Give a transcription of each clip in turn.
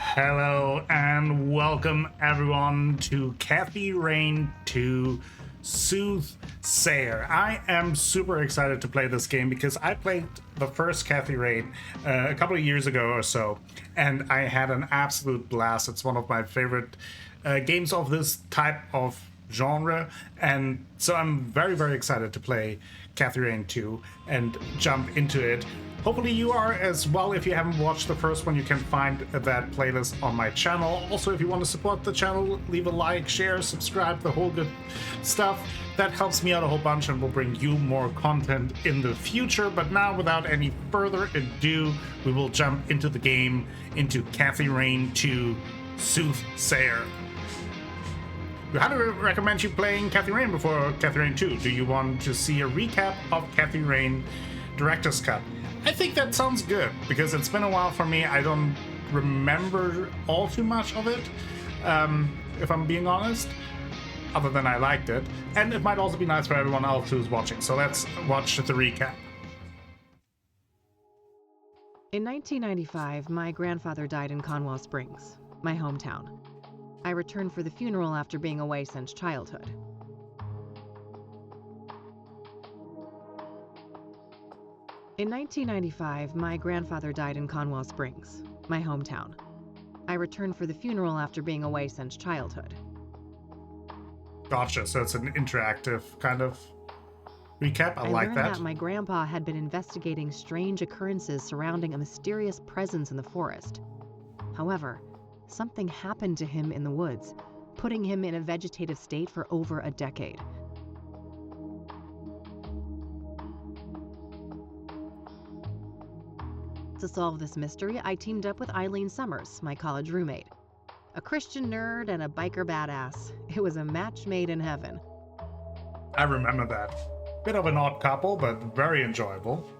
Hello and welcome everyone to Kathy Rain 2 Soothsayer. I am super excited to play this game because I played the first Kathy Rain a couple of years ago or so, and I had an absolute blast. It's one of my favorite games of this type of genre, and so I'm very excited to play Kathy Rain 2 and jump into it. Hopefully you are as well. If you haven't watched the first one, you can find that playlist on my channel. Also, if you want to support the channel, leave a like, share, subscribe, the whole good stuff. That helps me out a whole bunch and will bring you more content in the future. But now, without any further ado, we will jump into the game, into Kathy Rain 2 Soothsayer. We highly recommend you playing Kathy Rain before Kathy Rain 2. Do you want to see a recap of Kathy Rain Director's Cut? I think that sounds good, because it's been a while for me. I don't remember all too much of it, if I'm being honest, other than I liked it. And it might also be nice for everyone else who's watching. So let's watch the recap. In 1995, my grandfather died in Conwell Springs, my hometown. I returned for the funeral after being away since childhood. In 1995, my grandfather died in Conwell Springs, my hometown. I returned for the funeral after being away since childhood. Gotcha, so it's an interactive kind of recap. I like learned that my grandpa had been investigating strange occurrences surrounding a mysterious presence in the forest. However, something happened to him in the woods, putting him in a vegetative state for over a decade. To solve this mystery, I teamed up with Eileen Summers, my college roommate. A Christian nerd and a biker badass. It was a match made in heaven. I remember that. Bit of an odd couple, but very enjoyable.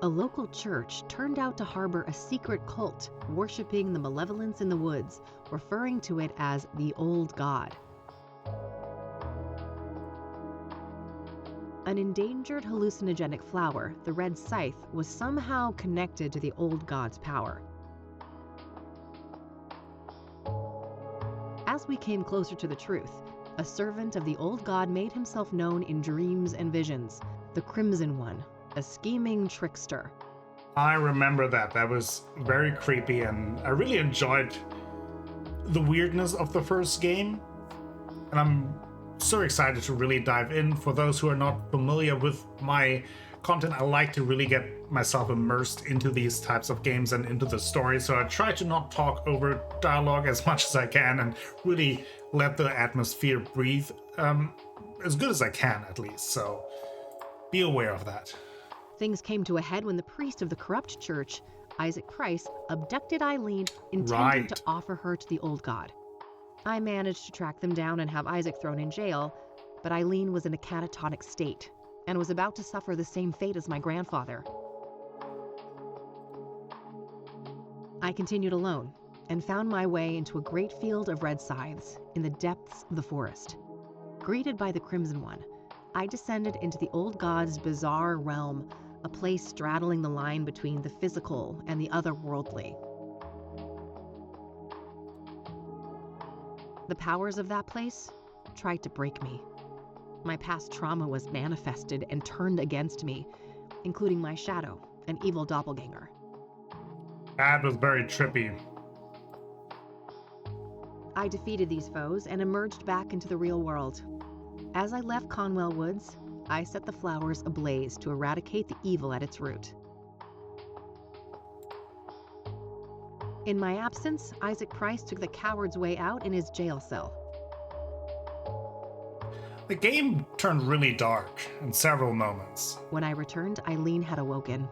A local church turned out to harbor a secret cult worshipping the malevolence in the woods, referring to it as the Old God. An endangered hallucinogenic flower, the red scythe, was somehow connected to the Old God's power. As we came closer to the truth, a servant of the Old God made himself known in dreams and visions, the Crimson One, a scheming trickster. I remember that. That was very creepy, and I really enjoyed the weirdness of the first game. And I'm so excited to really dive in. For those who are not familiar with my content, I like to really get myself immersed into these types of games and into the story. So I try to not talk over dialogue as much as I can and really let the atmosphere breathe as good as I can, at least. So be aware of that. Things came to a head when the priest of the corrupt church, Isaac Price, abducted Eileen, intending Right. to offer her to the Old God. I managed to track them down and have Isaac thrown in jail, but Eileen was in a catatonic state and was about to suffer the same fate as my grandfather. I continued alone and found my way into a great field of red scythes in the depths of the forest. Greeted by the Crimson One, I descended into the Old God's bizarre realm, a place straddling the line between the physical and the otherworldly. The powers of that place tried to break me. My past trauma was manifested and turned against me, including my shadow, an evil doppelganger. That was very trippy. I defeated these foes and emerged back into the real world. As I left Conwell Woods, I set the flowers ablaze to eradicate the evil at its root. In my absence, Isaac Price took the coward's way out in his jail cell. The game turned really dark in several moments. When I returned, Eileen had awoken.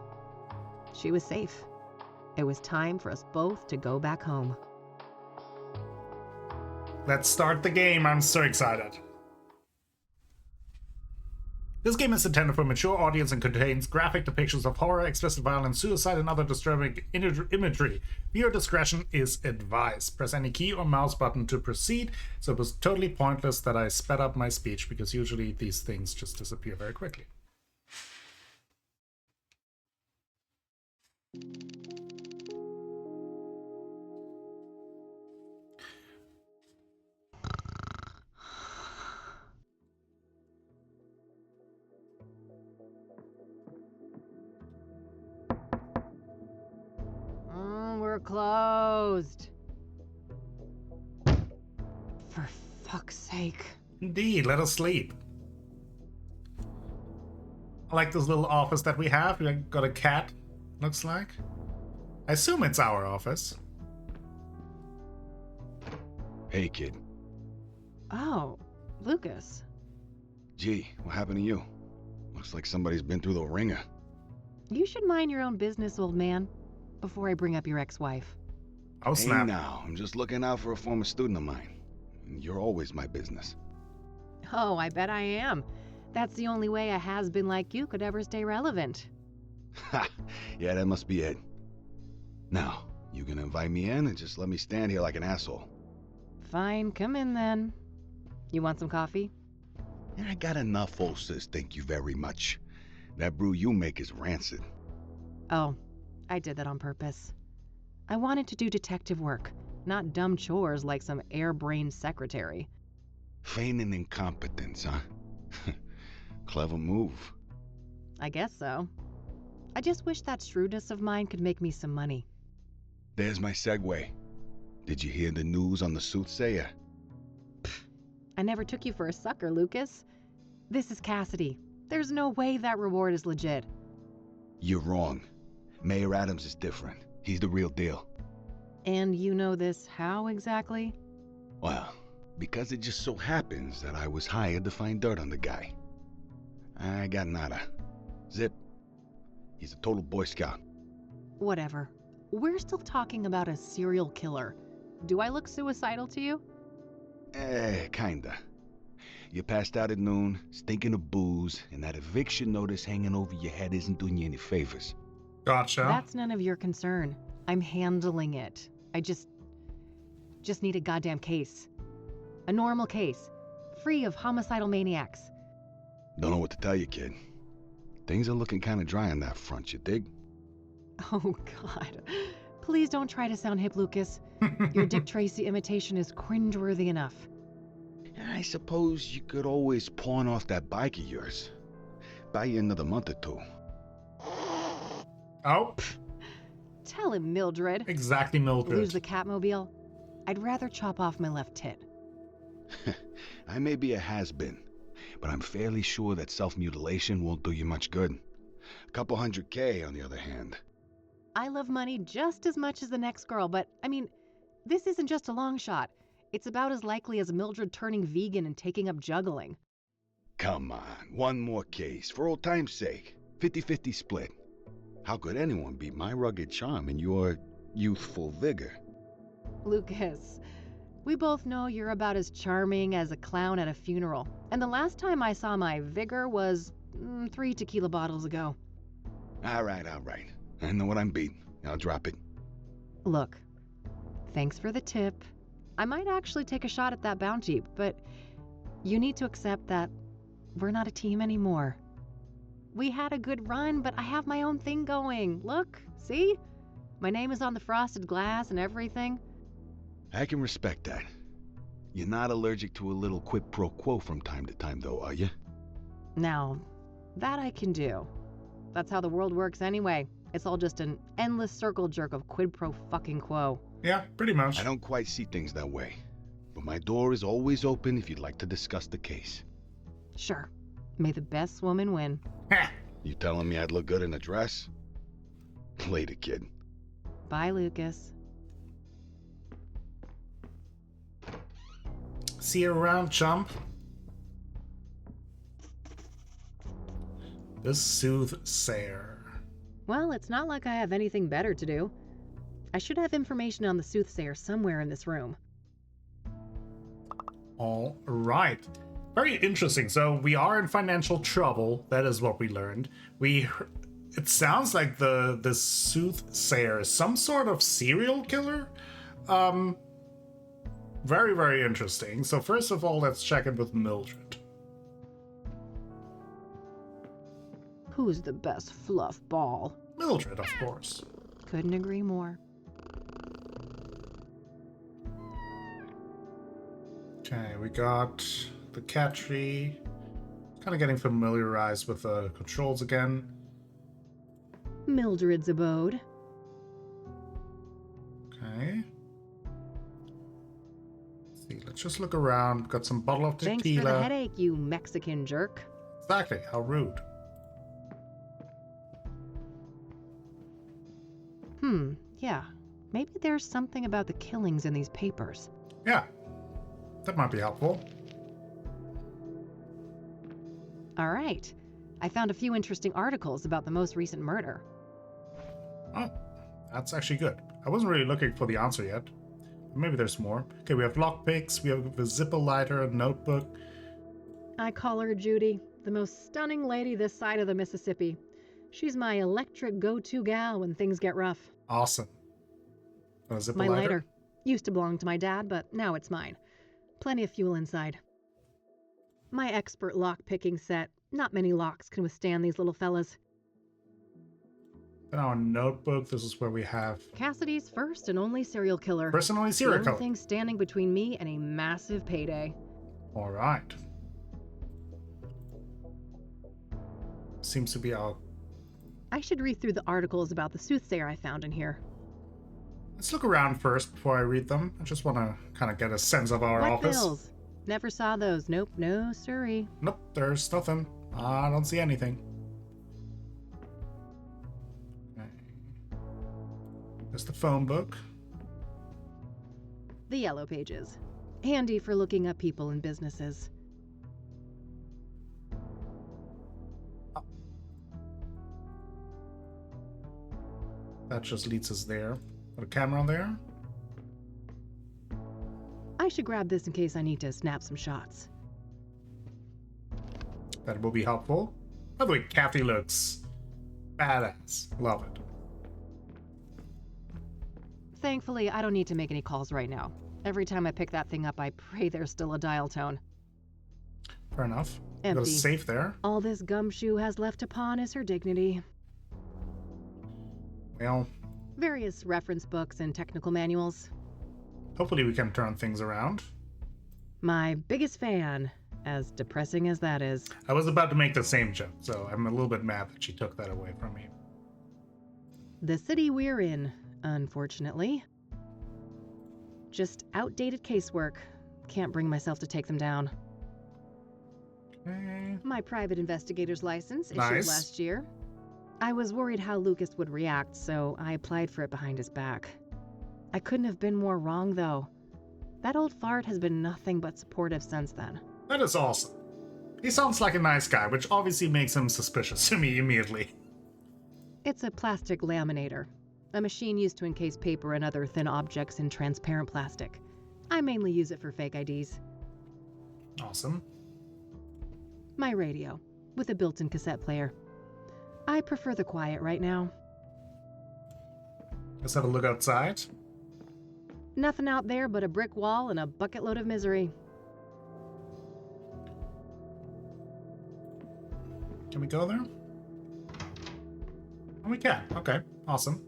She was safe. It was time for us both to go back home. Let's start the game. I'm so excited. This game is intended for a mature audience and contains graphic depictions of horror, explicit violence, suicide, and other disturbing imagery. Viewer discretion is advised. Press any key or mouse button to proceed. So it was totally pointless that I sped up my speech, because usually these things just disappear very quickly. closed. For fuck's sake. Indeed, let us sleep. I like this little office that we have. We got a cat, looks like. I assume it's our office. Hey, kid. Oh, Lucas. Gee, what happened to you? Looks like somebody's been through the ringer. You should mind your own business, old man, before I bring up your ex-wife. Oh, Hey, snap. now, I'm just looking out for a former student of mine. You're always my business. Oh, I bet I am. That's the only way a has-been like you could ever stay relevant. Ha! Yeah, that must be it. Now, you gonna invite me in and just let me stand here like an asshole? Fine, come in then. You want some coffee? I got enough, old sis, thank you very much. That brew you make is rancid. Oh, I did that on purpose. I wanted to do detective work, not dumb chores like some air-brained secretary. Feigning incompetence, huh? Clever move. I guess so. I just wish that shrewdness of mine could make me some money. There's my segue. Did you hear the news on the Soothsayer? I never took you for a sucker, Lucas. This is Cassidy. There's no way that reward is legit. You're wrong. Mayor Adams is different. He's the real deal. And you know this how exactly? Well, because it just so happens that I was hired to find dirt on the guy. I got nada. Zip. He's a total Boy Scout. Whatever. We're still talking about a serial killer. Do I look suicidal to you? Kinda. You passed out at noon, stinking of booze, and that eviction notice hanging over your head isn't doing you any favors. Gotcha. That's none of your concern. I'm handling it. I just need a goddamn case. A normal case. Free of homicidal maniacs. Don't know what to tell you, kid. Things are looking kinda dry on that front, you dig? Oh, God. Please don't try to sound hip, Lucas. Your Dick Tracy imitation is cringeworthy enough. I suppose you could always pawn off that bike of yours. Buy you another month or two. Oh, Tell him, Mildred. exactly, Mildred. Lose the Catmobile? I'd rather chop off my left tit. I may be a has-been, but I'm fairly sure that self-mutilation won't do you much good. A couple $100K, on the other hand. I love money just as much as the next girl, but, I mean, this isn't just a long shot. It's about as likely as Mildred turning vegan and taking up juggling. Come on, one more case, for old time's sake. 50-50 split. How could anyone beat my rugged charm and your youthful vigor? Lucas, we both know you're about as charming as a clown at a funeral, and the last time I saw my vigor was 3 tequila bottles ago. All right. I know what I'm beating. I'll drop it. Look, thanks for the tip. I might actually take a shot at that bounty, but you need to accept that we're not a team anymore. We had a good run, but I have my own thing going. Look, see? My name is on the frosted glass and everything. I can respect that. You're not allergic to a little quid pro quo from time to time, though, are you? Now, that I can do. That's how the world works anyway. It's all just an endless circle jerk of quid pro fucking quo. Yeah, pretty much. I don't quite see things that way. But my door is always open if you'd like to discuss the case. Sure. May the best woman win. Heh. You telling me I'd look good in a dress? Later, kid. Bye, Lucas. See you around, chump. The Soothsayer. Well, it's not like I have anything better to do. I should have information on the Soothsayer somewhere in this room. All right. Very interesting. So we are in financial trouble. That is what we learned. It sounds like the Soothsayer is some sort of serial killer. Very, very interesting. So first of all, let's check in with Mildred. Who's the best fluff ball? Mildred, of course. Couldn't agree more. Okay, we got the cat tree. Kind of getting familiarized with the controls again. Mildred's abode. Let's just look around. Got some bottle of tequila. Thanks for the headache, you Mexican jerk. Exactly. How rude. Yeah. Maybe there's something about the killings in these papers. Yeah. That might be helpful. All right. I found a few interesting articles about the most recent murder. Oh, that's actually good. I wasn't really looking for the answer yet. Maybe there's more. Okay, we have lockpicks, we have a zipper lighter, a notebook. I call her Judy, the most stunning lady this side of the Mississippi. She's my electric go-to gal when things get rough. Awesome. A zipper My lighter? lighter. Used to belong to my dad, but now it's mine. Plenty of fuel inside. My expert lock-picking set. Not many locks can withstand these little fellas. In our notebook, this is where we have Cassidy's first and only serial killer. personally The serial only killer. thing standing between me and a massive payday. All right. Seems to be our... I should read through the articles about the Soothsayer I found in here. Let's look around first before I read them. I just want to kind of get a sense of our What office. bills? Never saw those. Nope, no siree. Nope, there's nothing. I don't see anything. Okay. There's the phone book. The yellow pages. Handy for looking up people and businesses. That just leads us there. Got a camera there. I should grab this in case I need to snap some shots. That will be helpful. By the way, Kathy looks badass. Love it. Thankfully, I don't need to make any calls right now. Every time I pick that thing up, I pray there's still a dial tone. Fair enough. Got a Empty. safe there. All this gumshoe has left to pawn is her dignity. Well, Various reference books and technical manuals. hopefully we can turn things around. My biggest fan, as depressing as that is. I was about to make the same joke, so I'm a little bit mad that she took that away from me. The city we're in, unfortunately. Just outdated casework. Can't bring myself to take them down. Okay. My private investigator's license issued Nice. last year. I was worried how Lucas would react, so I applied for it behind his back. I couldn't have been more wrong, though. That old fart has been nothing but supportive since then. That is awesome. He sounds like a nice guy, which obviously makes him suspicious to me immediately. It's a plastic laminator, a machine used to encase paper and other thin objects in transparent plastic. I mainly use it for fake IDs. Awesome. My radio, with a built-in cassette player. I prefer the quiet right now. Let's have a look outside. Nothing out there but a brick wall and a bucket load of misery. Can we go there? Oh, we can. Okay, awesome.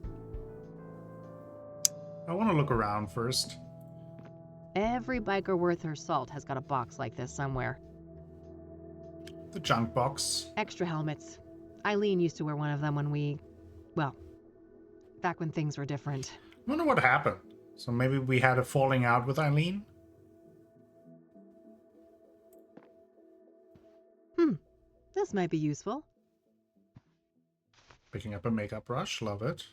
I want to look around first. Every biker worth her salt has got a box like this somewhere. The junk box. Extra helmets. Eileen used to wear one of them back when things were different. I wonder what happened. So maybe we had a falling out with Eileen? This might be useful. Picking up a makeup brush. Love it.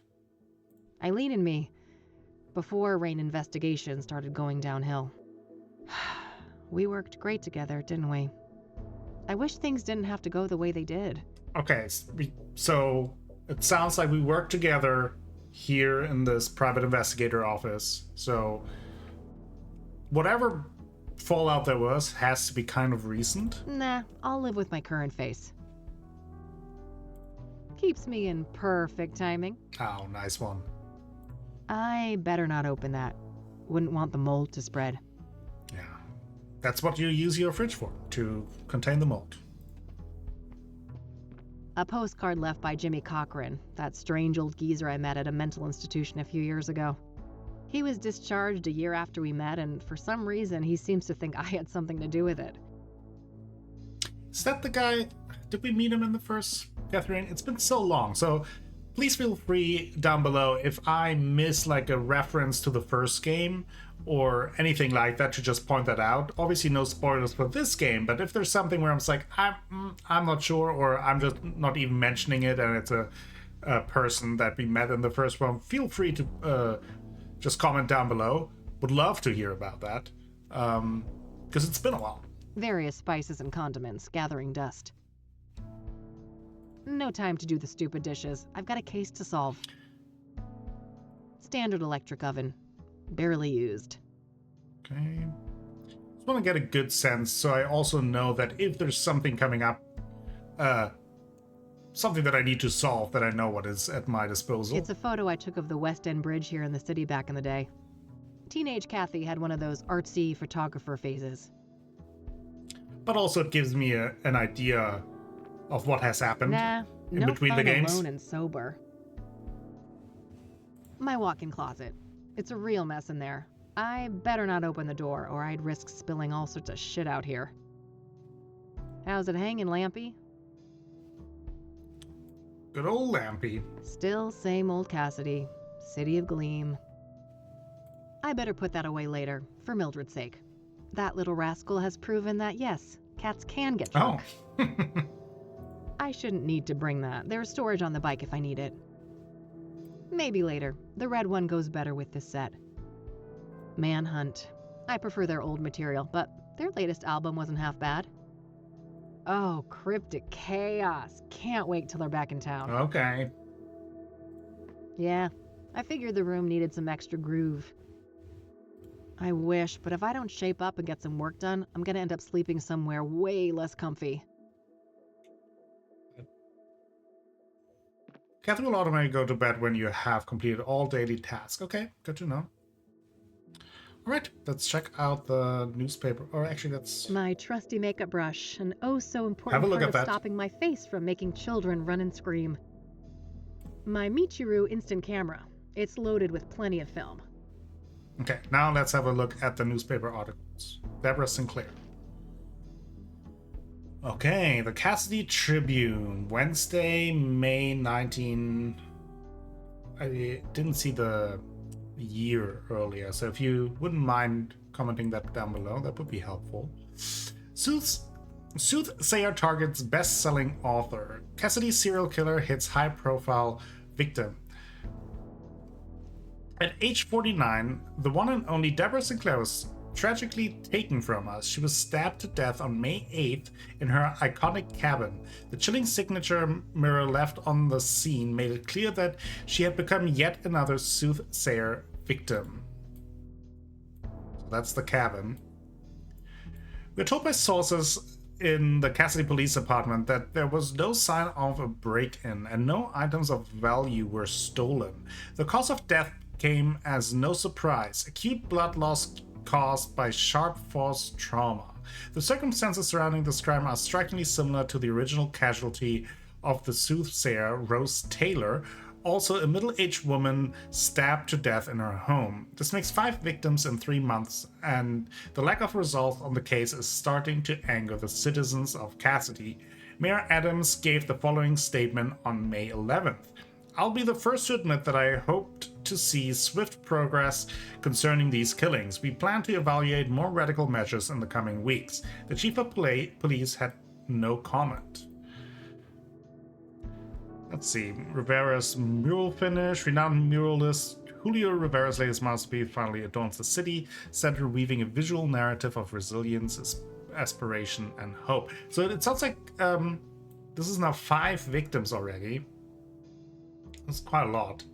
Eileen and me, before Rain investigation started going downhill. We worked great together, didn't we? I wish things didn't have to go the way they did. Okay, so it sounds like we worked together here in this private investigator office. So whatever fallout there was has to be kind of recent. Nah, I'll live with my current face. Keeps me in perfect timing. Oh, nice one. I better not open that. Wouldn't want the mold to spread. Yeah. That's what you use your fridge for, to contain the mold. A postcard left by Jimmy Cochran, that strange old geezer I met at a mental institution a few years ago. He was discharged a year after we met, and for some reason he seems to think I had something to do with it. Is that the guy? Did we meet him in the first Catherine? It's been so long. So please feel free down below if I miss like a reference to the first game or anything like that to just point that out. Obviously no spoilers for this game, but if there's something where I'm just like, I'm not sure, or I'm just not even mentioning it and it's a person that we met in the first one, feel free to just comment down below. Would love to hear about that, because it's been a while. Various spices and condiments gathering dust. No time to do the stupid dishes. I've got a case to solve. Standard electric oven. Barely used. Okay. Just want to get a good sense, so I also know that if there's something coming up, something that I need to solve, that I know what is at my disposal. It's a photo I took of the West End Bridge here in the city back in the day. Teenage Kathy had one of those artsy photographer phases. But also it gives me an idea of what has happened in no between fun the games. Alone and sober. My walk-in closet. It's a real mess in there. I better not open the door or I'd risk spilling all sorts of shit out here. How's it hanging, Lampy? Good old Lampy. Still same old Cassidy. City of Gleam. I better put that away later, for Mildred's sake. That little rascal has proven that yes, cats can get drunk. Oh. I shouldn't need to bring that. There's storage on the bike if I need it. Maybe later. The red one goes better with this set. Manhunt. I prefer their old material, but their latest album wasn't half bad. Oh, Cryptic Chaos. Can't wait till they're back in town. Okay. Yeah, I figured the room needed some extra groove. I wish, but if I don't shape up and get some work done, I'm gonna end up sleeping somewhere way less comfy. Kathy will automatically go to bed when you have completed all daily tasks. Okay, good to know. Alright, let's check out the newspaper. Or actually, that's... My trusty makeup brush, an oh so important Have a look part at of that. stopping my face from making children run and scream. My Michiru instant camera. It's loaded with plenty of film. Okay, now let's have a look at the newspaper articles. Deborah Sinclair. Okay, the Cassidy Tribune, Wednesday, May 19... I didn't see the year earlier, so if you wouldn't mind commenting that down below, that would be helpful. Soothsayer targets best-selling author. Cassidy serial killer hits high-profile victim. At age 49, the one and only Deborah Sinclair was tragically taken from us. She was stabbed to death on May 8th in her iconic cabin. The chilling signature mirror left on the scene made it clear that she had become yet another soothsayer victim. So that's the cabin. We're told by sources in the Cassidy Police Department that there was no sign of a break-in and no items of value were stolen. The cause of death came as no surprise: acute blood loss caused by sharp force trauma. The circumstances surrounding this crime are strikingly similar to the original casualty of the Soothsayer, Rose Taylor, also a middle-aged woman stabbed to death in her home. This makes 5 victims in 3 months, and the lack of resolve on the case is starting to anger the citizens of Cassidy. Mayor Adams gave the following statement on May 11th. I'll be the first to admit that I hoped to see swift progress concerning these killings. We plan to evaluate more radical measures in the coming weeks. The chief of police had no comment. Let's see. Rivera's mural finish. Renowned muralist Julio Rivera's latest masterpiece finally adorns the city center, weaving a visual narrative of resilience, aspiration, and hope. So it sounds like this is now 5 victims already. That's quite a lot.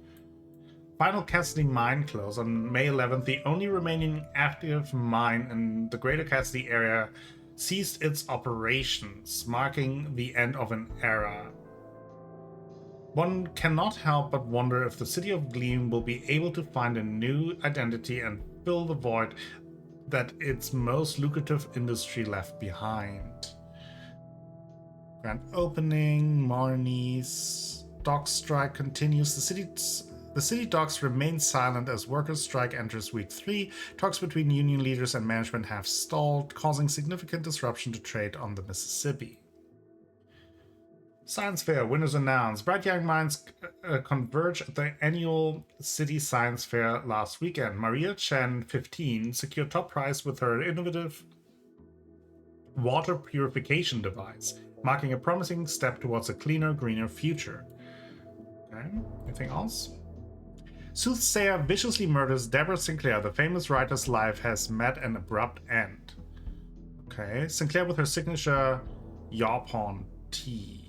Final Cassidy mine closed on May 11th. The only remaining active mine in the greater Cassidy area ceased its operations, marking the end of an era. One cannot help but wonder if the City of Gleam will be able to find a new identity and fill the void that its most lucrative industry left behind. Grand opening, Marnie's dock strike continues. The city docks remain silent as workers' strike enters week 3. Talks between union leaders and management have stalled, causing significant disruption to trade on the Mississippi. Science Fair, winners announced. Bright young minds converge at the annual City Science Fair last weekend. Maria Chen, 15, secured top prize with her innovative water purification device, marking a promising step towards a cleaner, greener future. Okay, anything else? Soothsayer viciously murders Deborah Sinclair. The famous writer's life has met an abrupt end. Okay, Sinclair with her signature Yarpon tea.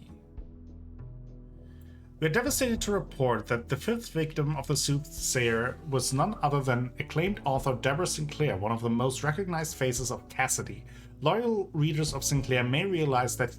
We are devastated to report that the fifth victim of the Soothsayer was none other than acclaimed author Deborah Sinclair, one of the most recognized faces of Cassidy. Loyal readers of Sinclair may realize that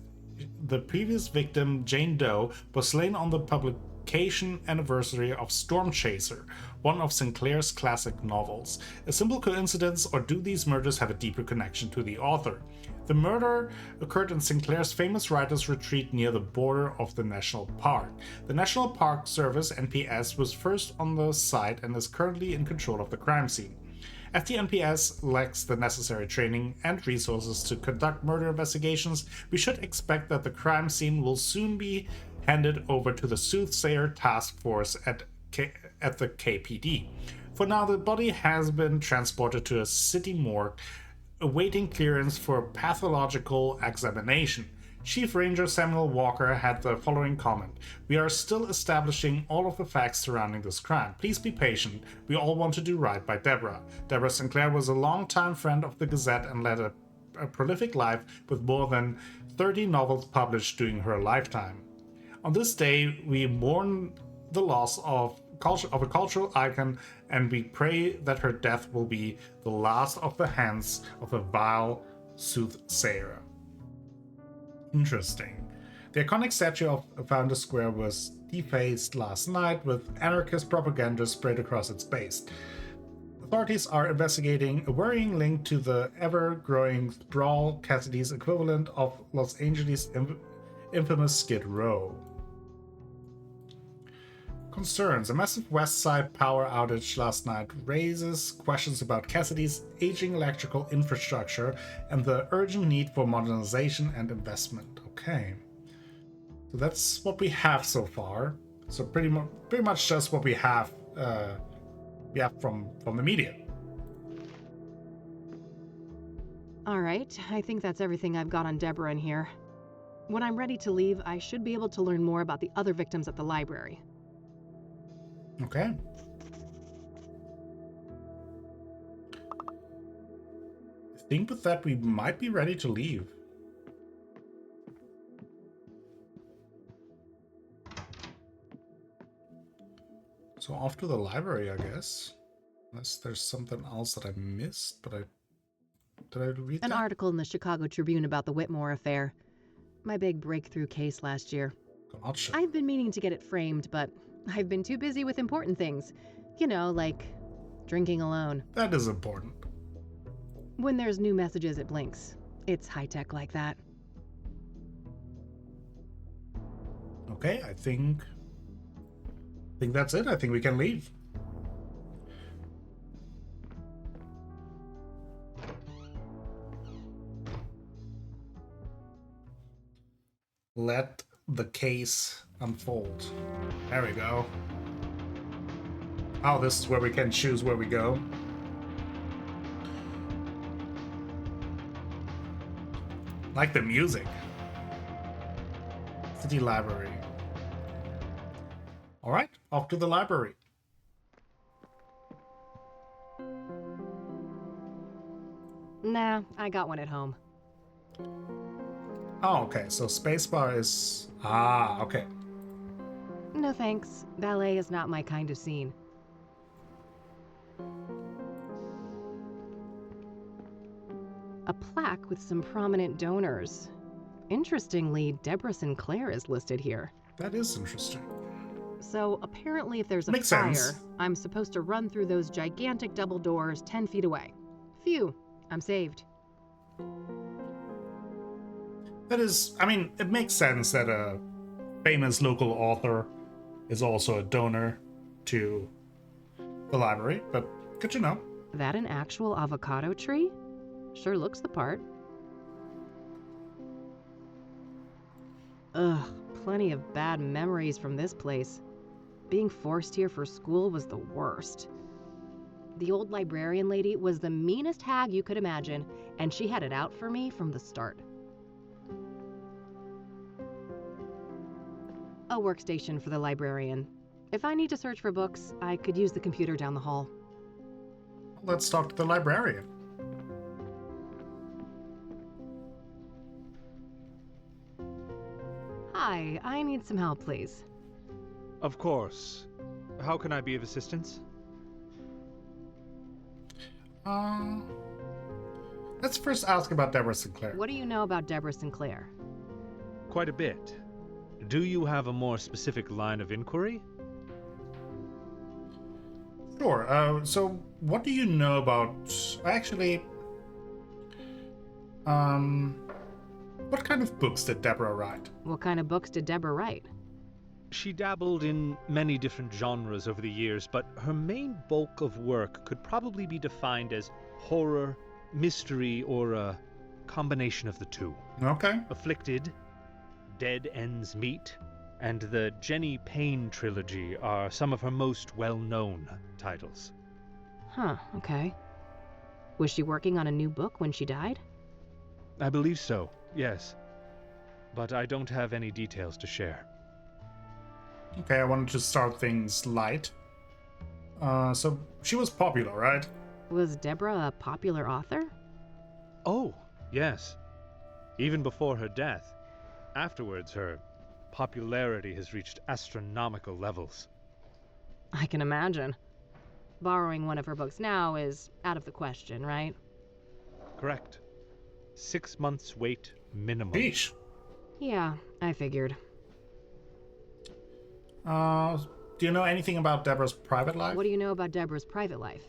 the previous victim, Jane Doe, was slain on the publication anniversary of Storm Chaser, one of Sinclair's classic novels. A simple coincidence, or do these murders have a deeper connection to the author? The murder occurred in Sinclair's famous writer's retreat near the border of the national park. The National Park Service, NPS, was first on the site and is currently in control of the crime scene. As the NPS lacks the necessary training and resources to conduct murder investigations, we should expect that the crime scene will soon be handed over to the Soothsayer Task Force at the KPD. For now, the body has been transported to a city morgue, awaiting clearance for pathological examination. Chief Ranger Samuel Walker had the following comment: "We are still establishing all of the facts surrounding this crime. Please be patient. We all want to do right by Deborah." Deborah Sinclair was a longtime friend of the Gazette and led a prolific life with more than 30 novels published during her lifetime. On this day, we mourn the loss of a cultural icon, and we pray that her death will be the last of the hands of a vile soothsayer. Interesting. The iconic statue of Founder Square was defaced last night with anarchist propaganda sprayed across its base. Authorities are investigating a worrying link to the ever-growing sprawl, Cassidy's equivalent of Los Angeles' infamous Skid Row. Concerns. A massive West Side power outage last night raises questions about Cassidy's aging electrical infrastructure and the urgent need for modernization and investment. Okay. So that's what we have so far. So pretty much just what we have from the media. All right, I think that's everything I've got on Deborah in here. When I'm ready to leave, I should be able to learn more about the other victims at the library. Okay. I think with that we might be ready to leave. So off to the library, I guess. Unless there's something else that I missed, but did I read An that? article in the Chicago Tribune about the Whitmore affair. My big breakthrough case last year. Gotcha. I've been meaning to get it framed, but I've been too busy with important things. You know, like drinking alone. That is important. When there's new messages, it blinks. It's high-tech like that. Okay, I think that's it. I think we can leave. Let the case unfold. There we go. Oh, this is where we can choose where we go. Like the music. City Library. All right, off to the library. Nah, I got one at home. Oh, okay, so spacebar is... Ah, okay. No thanks. Ballet is not my kind of scene. A plaque with some prominent donors. Interestingly, Deborah Sinclair is listed here. That is interesting. So apparently if there's a Makes fire, sense. I'm supposed to run through those gigantic double doors 10 feet away. Phew, I'm saved. That is, I mean, it makes sense that a famous local author is also a donor to the library, but good to know. That an actual avocado tree? Sure looks the part. Ugh, plenty of bad memories from this place. Being forced here for school was the worst. The old librarian lady was the meanest hag you could imagine, and she had it out for me from the start. A workstation for the librarian. If I need to search for books, I could use the computer down the hall. Let's talk to the librarian. Hi, I need some help, please. Of course. How can I be of assistance? Let's first ask about Deborah Sinclair. What do you know about Deborah Sinclair? Quite a bit. Do you have a more specific line of inquiry? Sure. So what do you know about... Actually... What kind of books did Deborah write? What kind of books did Deborah write? She dabbled in many different genres over the years, but her main bulk of work could probably be defined as horror, mystery, or a combination of the two. Okay. Afflicted, Dead Ends Meet, and the Jenny Payne trilogy are some of her most well-known titles. Huh, okay. Was she working on a new book when she died? I believe so, yes. But I don't have any details to share. Okay, I wanted to start things light. So she was popular, right? Was Deborah a popular author? Oh, yes. Even before her death. Afterwards, her popularity has reached astronomical levels. I can imagine. Borrowing one of her books now is out of the question, right? Correct. 6 months wait minimum. Sheesh. Yeah, I figured. Do you know anything about Deborah's private life? What do you know about Deborah's private life?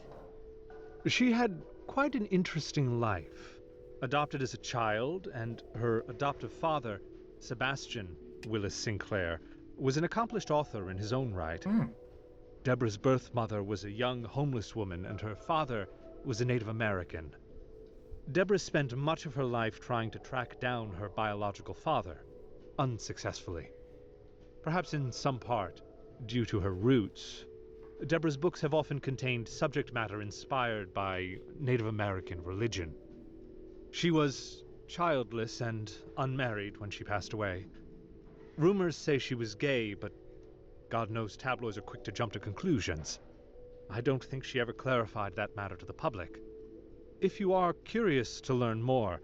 She had quite an interesting life. Adopted as a child, and her adoptive father, Sebastian Willis Sinclair, was an accomplished author in his own right. Deborah's birth mother was a young homeless woman, and her father was a Native American. Deborah spent much of her life trying to track down her biological father, unsuccessfully. Perhaps in some part, due to her roots, Deborah's books have often contained subject matter inspired by Native American religion. She was childless and unmarried when she passed away. Rumors say she was gay, but God knows tabloids are quick to jump to conclusions. I don't think she ever clarified that matter to the public. If you are curious to learn more,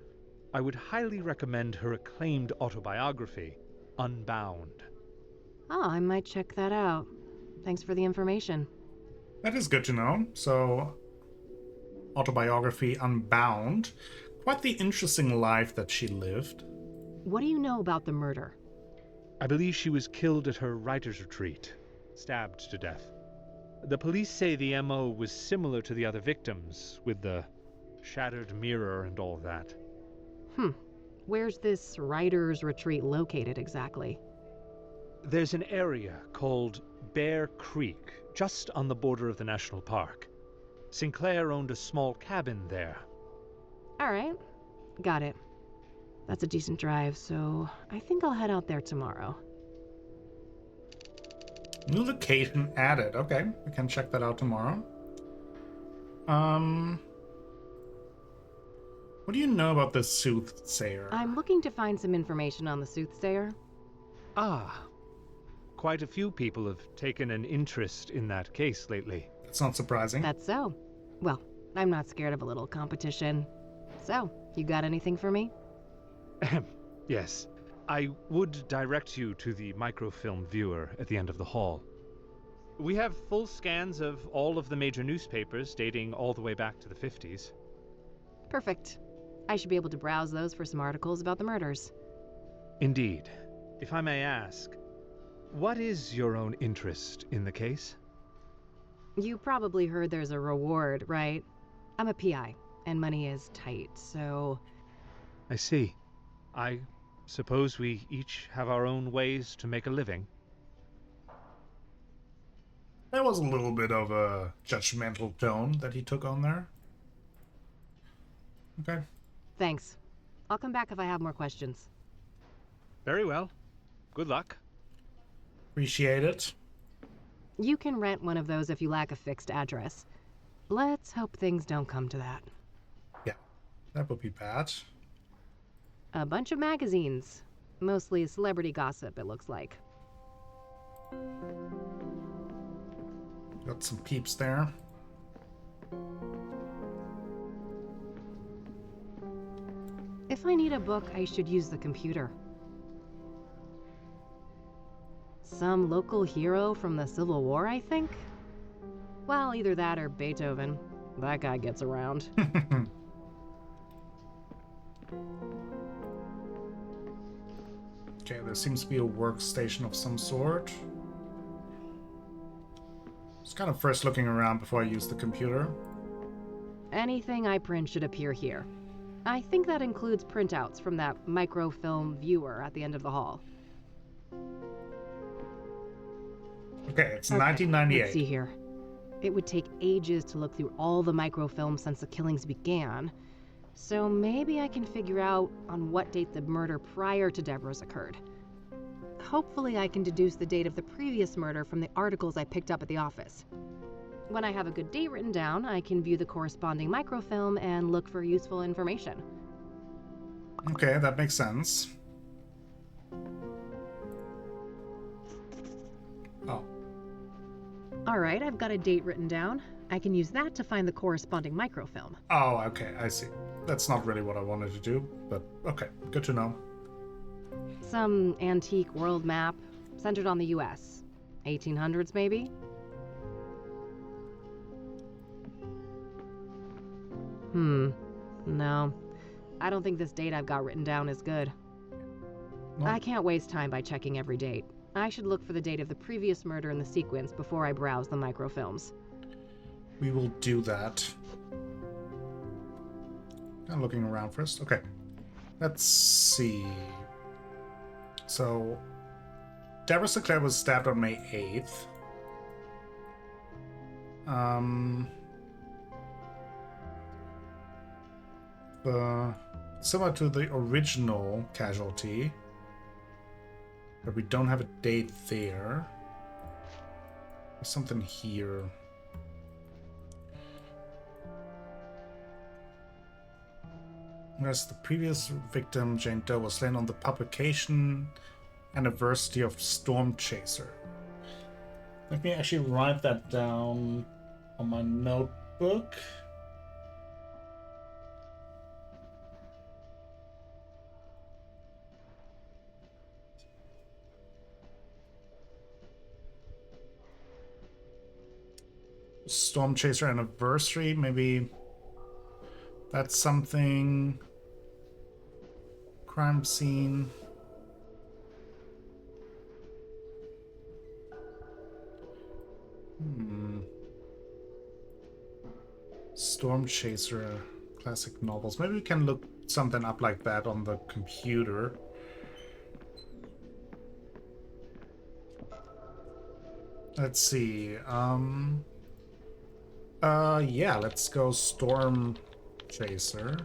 I would highly recommend her acclaimed autobiography, Unbound. Oh, I might check that out. Thanks for the information. That is good to know. So, autobiography Unbound. Quite the interesting life that she lived. What do you know about the murder? I believe she was killed at her writer's retreat, stabbed to death. The police say the MO was similar to the other victims, with the shattered mirror and all that. Where's this writer's retreat located exactly? There's an area called Bear Creek, just on the border of the national park. Sinclair owned a small cabin there. All right, got it. That's a decent drive, so I think I'll head out there tomorrow. New location added. Okay, we can check that out tomorrow. What do you know about the Soothsayer? I'm looking to find some information on the Soothsayer. Ah, quite a few people have taken an interest in that case lately. That's not surprising. That's so. Well, I'm not scared of a little competition. So, you got anything for me? Yes, I would direct you to the microfilm viewer at the end of the hall. We have full scans of all of the major newspapers dating all the way back to the 50s. Perfect. I should be able to browse those for some articles about the murders. Indeed. If I may ask, what is your own interest in the case? You probably heard there's a reward, right? I'm a PI, and money is tight, so... I see. I suppose we each have our own ways to make a living. That was a little bit of a judgmental tone that he took on there. Okay. Thanks. I'll come back if I have more questions. Very well. Good luck. Appreciate it. You can rent one of those if you lack a fixed address. Let's hope things don't come to that. Yeah, that would be bad. A bunch of magazines. Mostly celebrity gossip, it looks like. Got some peeps there. If I need a book, I should use the computer. Some local hero from the Civil War, I think? Well, either that or Beethoven. That guy gets around. Okay, there seems to be a workstation of some sort. Just kind of first looking around before I use the computer. Anything I print should appear here. I think that includes printouts from that microfilm viewer at the end of the hall. Okay, it's Okay, 1998. Let's see here. It would take ages to look through all the microfilms since the killings began, so maybe I can figure out on what date the murder prior to Deborah's occurred. Hopefully I can deduce the date of the previous murder from the articles I picked up at the office. When I have a good date written down, I can view the corresponding microfilm and look for useful information. Okay, that makes sense. Oh. Alright, I've got a date written down. I can use that to find the corresponding microfilm. Oh, okay, I see. That's not really what I wanted to do, but okay, good to know. Some antique world map, centered on the US. 1800s, maybe? No. I don't think this date I've got written down is good. No. I can't waste time by checking every date. I should look for the date of the previous murder in the sequence before I browse the microfilms. We will do that. I'm looking around first. Okay. Let's see. So, Deborah Sinclair was stabbed on May 8th. Similar to the original casualty, but we don't have a date there. There's something here. Whereas the previous victim, Jane Doe, was slain on the publication anniversary of Storm Chaser. Let me actually write that down on my notebook. Storm Chaser anniversary, maybe that's something. Crime scene. Storm Chaser classic novels. Maybe we can look something up like that on the computer. Let's see. Yeah, let's go Storm Chaser.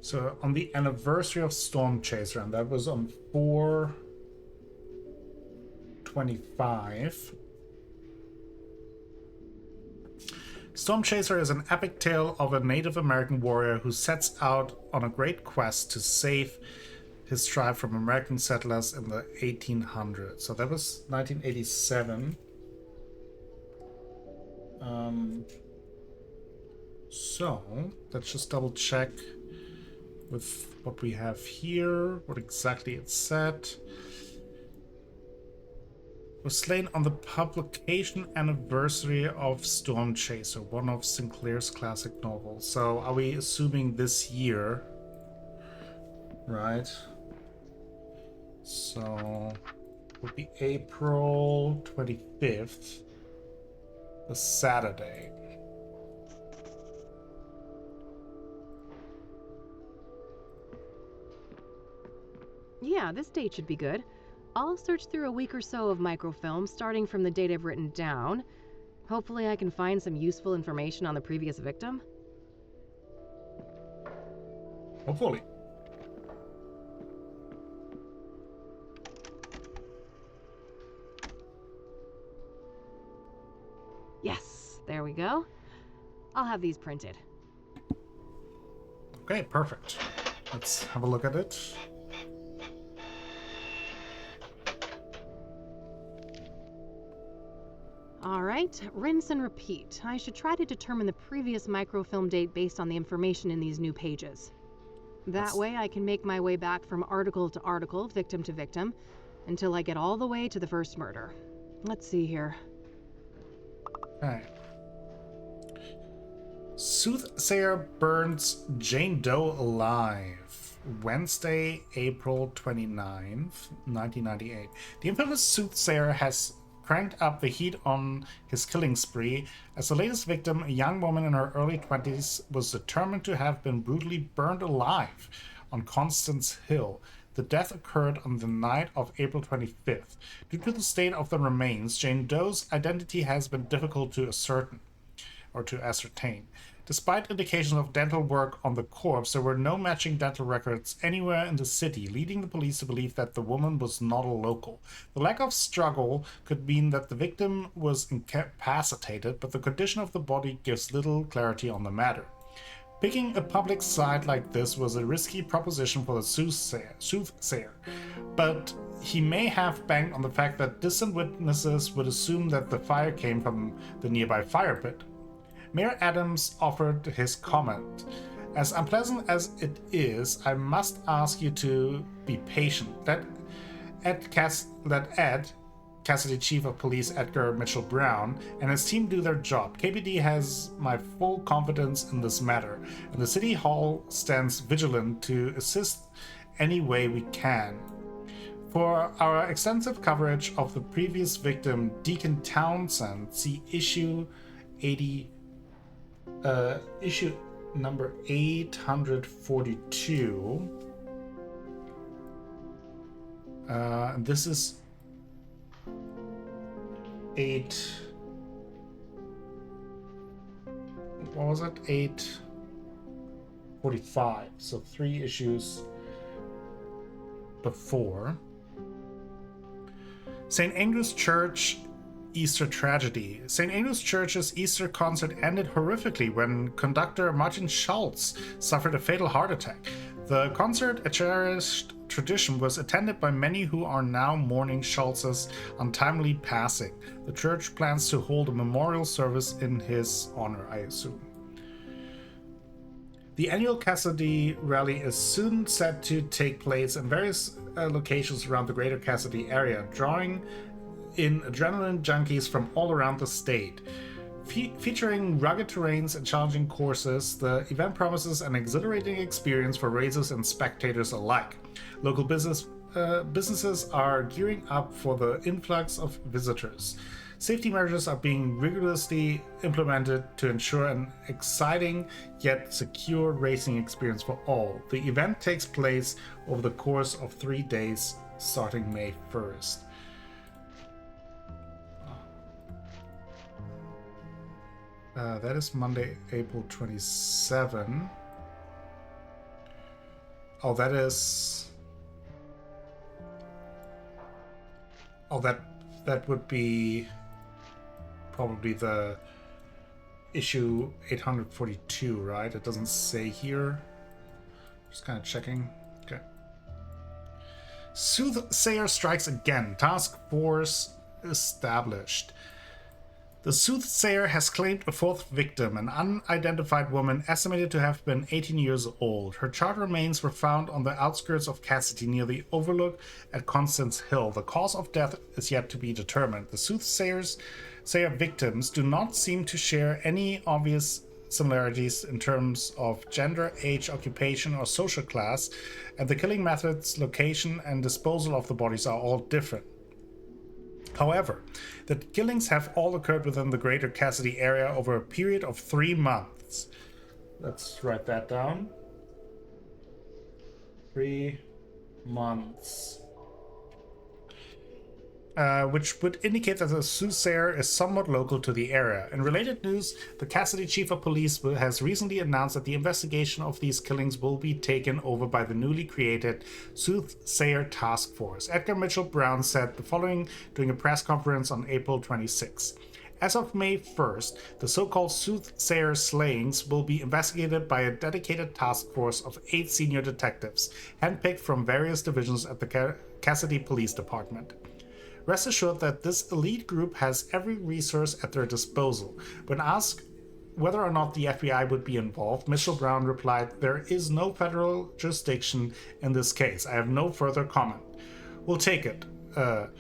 So on the anniversary of Storm Chaser, and that was on 4/25. Storm Chaser is an epic tale of a Native American warrior who sets out on a great quest to save his tribe from American settlers in the 1800s. So that was 1987. So let's just double check with what we have here, what exactly it said. Was slain on the publication anniversary of Storm Chaser, one of Sinclair's classic novels. So are we assuming this year? Right. So it would be April 25th, the Saturday. Yeah, this date should be good. I'll search through a week or so of microfilms, starting from the date I've written down. Hopefully I can find some useful information on the previous victim. Hopefully. There we go. I'll have these printed. Okay, perfect. Let's have a look at it. All right, rinse and repeat. I should try to determine the previous microfilm date based on the information in these new pages. That way I can make my way back from article to article, victim to victim, until I get all the way to the first murder. Let's see here. Okay. Soothsayer burns Jane Doe alive. Wednesday, April 29th, 1998. The infamous Soothsayer has cranked up the heat on his killing spree, as the latest victim, a young woman in her early 20s, was determined to have been brutally burned alive on Constance Hill. The death occurred on the night of April 25th. Due to the state of the remains, Jane Doe's identity has been difficult to ascertain. Despite indications of dental work on the corpse, there were no matching dental records anywhere in the city, leading the police to believe that the woman was not a local. The lack of struggle could mean that the victim was incapacitated, but the condition of the body gives little clarity on the matter. Picking a public site like this was a risky proposition for the soothsayer, but he may have banked on the fact that distant witnesses would assume that the fire came from the nearby fire pit. Mayor Adams offered his comment. As unpleasant as it is, I must ask you to be patient. Let Ed, Cassidy Chief of Police Edgar Mitchell Brown, and his team do their job. KPD has my full confidence in this matter, and the City Hall stands vigilant to assist any way we can. For our extensive coverage of the previous victim, Deacon Townsend, see issue number 842. This is 845. So 3 issues before. St. Andrew's Church Easter tragedy. St. Andrew's Church's Easter concert ended horrifically when conductor Martin Schultz suffered a fatal heart attack. The concert, a cherished tradition, was attended by many who are now mourning Schultz's untimely passing. The church plans to hold a memorial service in his honor, I assume. The annual Cassidy rally is soon set to take place in various locations around the greater Cassidy area, drawing in adrenaline junkies from all around the state. Featuring rugged terrains and challenging courses, the event promises an exhilarating experience for racers and spectators alike. Local businesses are gearing up for the influx of visitors. Safety measures are being rigorously implemented to ensure an exciting yet secure racing experience for all. The event takes place over the course of 3 days, starting May 1st. That is Monday, April 27. Oh, that is... Oh, that would be probably the issue 842, right? It doesn't say here. Just kind of checking. Okay. Soothsayer strikes again. Task force established. The Soothsayer has claimed a 4th victim, an unidentified woman estimated to have been 18 years old. Her charred remains were found on the outskirts of Cassidy near the overlook at Constance Hill. The cause of death is yet to be determined. The Soothsayer victims do not seem to share any obvious similarities in terms of gender, age, occupation, or social class, and the killing methods, location, and disposal of the bodies are all different. However, the killings have all occurred within the greater Cassidy area over a period of 3 months. Let's write that down. 3 months. Which would indicate that the Soothsayer is somewhat local to the area. In related news, the Cassidy Chief of Police has recently announced that the investigation of these killings will be taken over by the newly created Soothsayer Task Force. Edgar Mitchell Brown said the following during a press conference on April 26. As of May 1st, the so-called Soothsayer slayings will be investigated by a dedicated task force of 8 senior detectives, handpicked from various divisions at the Cassidy Police Department. Rest assured that this elite group has every resource at their disposal. When asked whether or not the FBI would be involved, Mitchell Brown replied, "There is no federal jurisdiction in this case. I have no further comment. We'll take it. The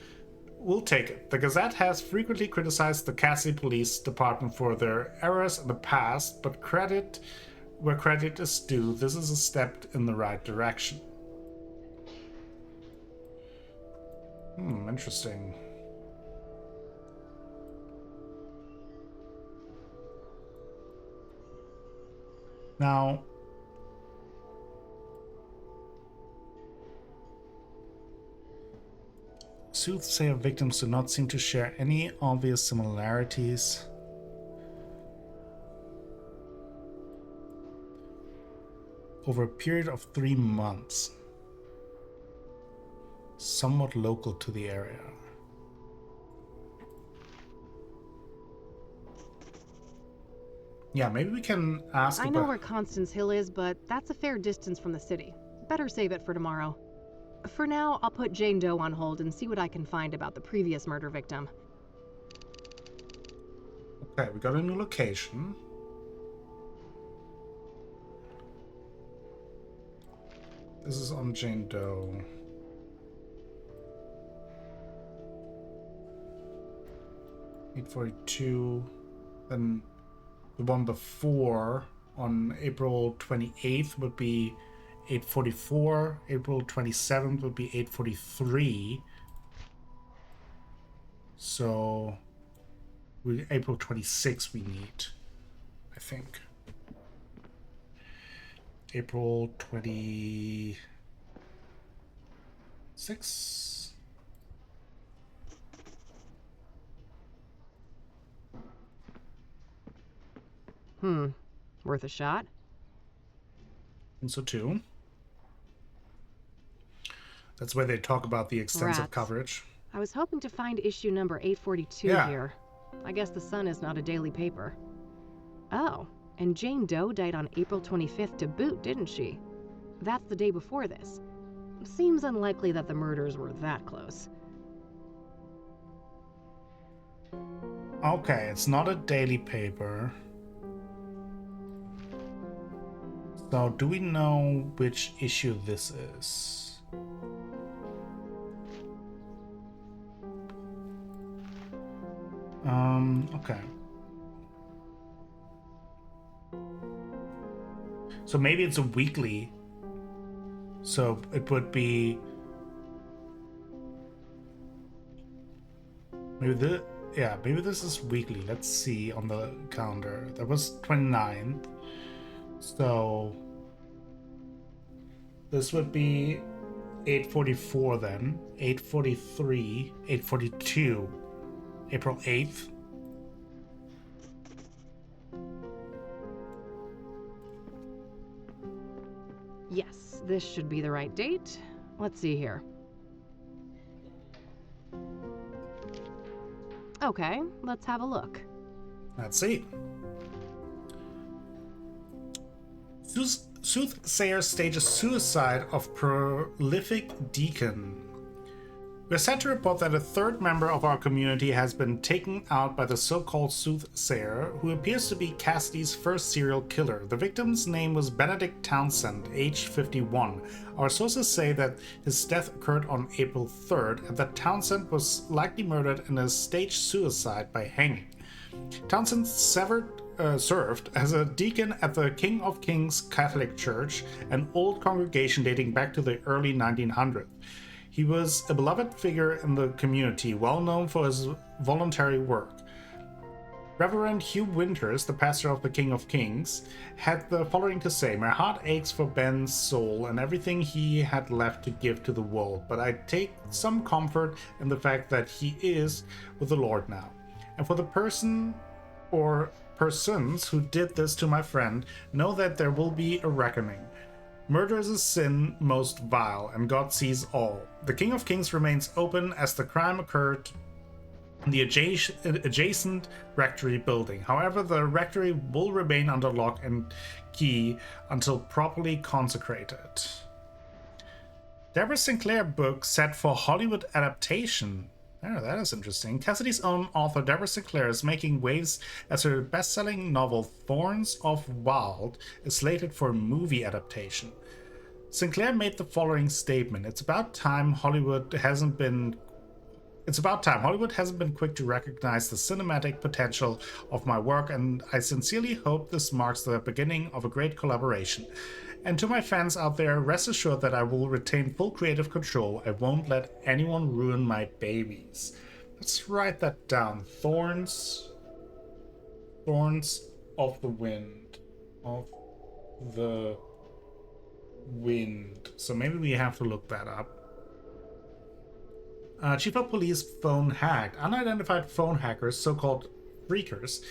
Gazette has frequently criticized the Cassidy Police Department for their errors in the past, but credit where credit is due, this is a step in the right direction." Interesting. Now, Soothsayer victims do not seem to share any obvious similarities. Over a period of 3 months. Somewhat local to the area. Yeah, maybe we can ask I know where Constance Hill is, but that's a fair distance from the city. Better save it for tomorrow. For now, I'll put Jane Doe on hold and see what I can find about the previous murder victim. Okay, we got a new location. This is on Jane Doe. $842. Then the one before on April 28th would be 844. April 27th would be 843. So April 26th we need, I think. April 26th. Worth a shot? And so too. That's where they talk about the extensive coverage. I was hoping to find issue number 842 here. I guess the Sun is not a daily paper. Oh, and Jane Doe died on April 25th to boot, didn't she? That's the day before this. Seems unlikely that the murders were that close. Okay, it's not a daily paper. So, do we know which issue this is? Okay. So maybe it's a weekly. So it would be maybe this is weekly. Let's see on the calendar. That was 29th. So this would be 844 then, 843, 842, April 8th. Yes, this should be the right date. Let's see here. Okay, let's have a look. Let's see. Soothsayer stages suicide of prolific deacon. We're sad to report that a third member of our community has been taken out by the so-called Soothsayer, who appears to be Cassidy's first serial killer. The victim's name was Benedict Townsend, age 51. Our sources say that his death occurred on April 3rd, and that Townsend was likely murdered in a staged suicide by hanging. Townsend served as a deacon at the King of Kings Catholic Church, an old congregation dating back to the early 1900s. He was a beloved figure in the community, well known for his voluntary work. Reverend Hugh Winters, the pastor of the King of Kings, had the following to say: "My heart aches for Ben's soul and everything he had left to give to the world, but I take some comfort in the fact that he is with the Lord now. And for the person or persons who did this to my friend, know that there will be a reckoning. Murder is a sin most vile, and God sees all. The King of Kings remains open as the crime occurred in the adjacent rectory building. However, the rectory will remain under lock and key until properly consecrated. Deborah Sinclair book set for Hollywood adaptation. Oh, that is interesting. Cassidy's own author, Deborah Sinclair, is making waves as her best-selling novel, Thorns of Wild, is slated for movie adaptation. Sinclair made the following statement: It's about time Hollywood hasn't been quick to recognize the cinematic potential of my work, and I sincerely hope this marks the beginning of a great collaboration. And to my fans out there, rest assured that I will retain full creative control. I won't let anyone ruin my babies. Let's write that down. Thorns of the Wind. So maybe we have to look that up. Chief of Police phone hacked. Unidentified phone hackers, so-called freakers,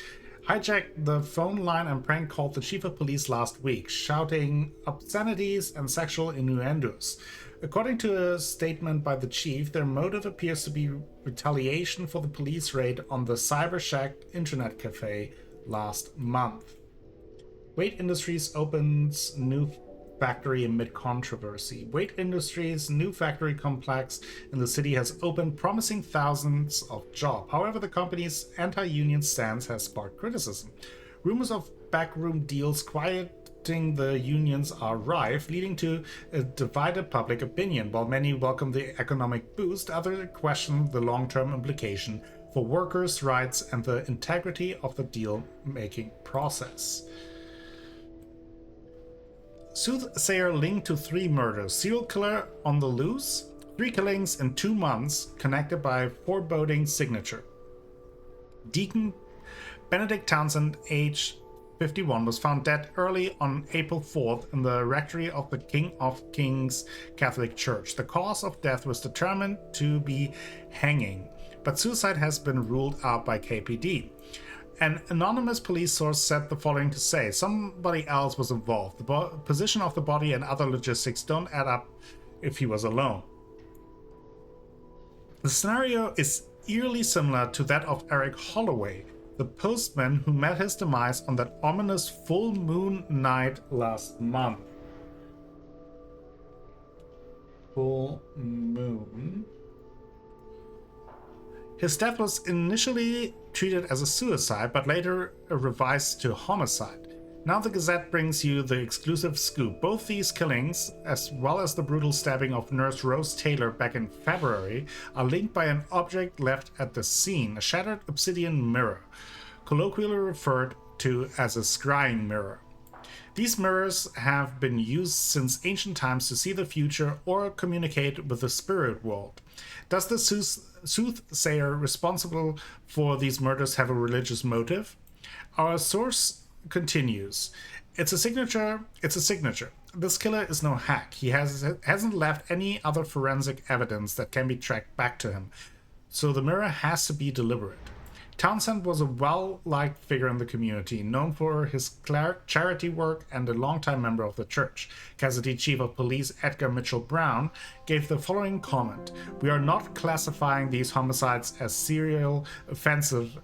hijacked the phone line and prank called the Chief of Police last week, shouting obscenities and sexual innuendos. According to a statement by the chief, their motive appears to be retaliation for the police raid on the CyberShack internet cafe last month. Wait Industries opens new factory amid controversy. Wait Industries' new factory complex in the city has opened, promising thousands of jobs. However, the company's anti-union stance has sparked criticism. Rumors of backroom deals quieting the unions are rife, leading to a divided public opinion. While many welcome the economic boost, others question the long-term implication for workers' rights and the integrity of the deal-making process. Soothsayer linked to 3 murders. Serial killer on the loose. 3 killings in 2 months, connected by foreboding signature. Deacon Benedict Townsend, age 51, was found dead early on April 4th in the rectory of the King of Kings Catholic Church. The cause of death was determined to be hanging, but suicide has been ruled out by KPD. An anonymous police source said the following to say: somebody else was involved. The position of the body and other logistics don't add up if he was alone. The scenario is eerily similar to that of Eric Holloway, the postman who met his demise on that ominous full moon night last month. Full moon. His death was initially treated as a suicide, but later revised to homicide. Now the Gazette brings you the exclusive scoop. Both these killings, as well as the brutal stabbing of nurse Rose Taylor back in February, are linked by an object left at the scene, a shattered obsidian mirror, colloquially referred to as a scrying mirror. These mirrors have been used since ancient times to see the future or communicate with the spirit world. Does the soothsayer responsible for these murders have a religious motive? Our source continues. It's a signature. This killer is no hack. He hasn't left any other forensic evidence that can be tracked back to him. So the mirror has to be deliberate. Townsend was a well-liked figure in the community, known for his charity work and a longtime member of the church. Cassidy Chief of Police Edgar Mitchell Brown gave the following comment: "We are not classifying these homicides as serial offenses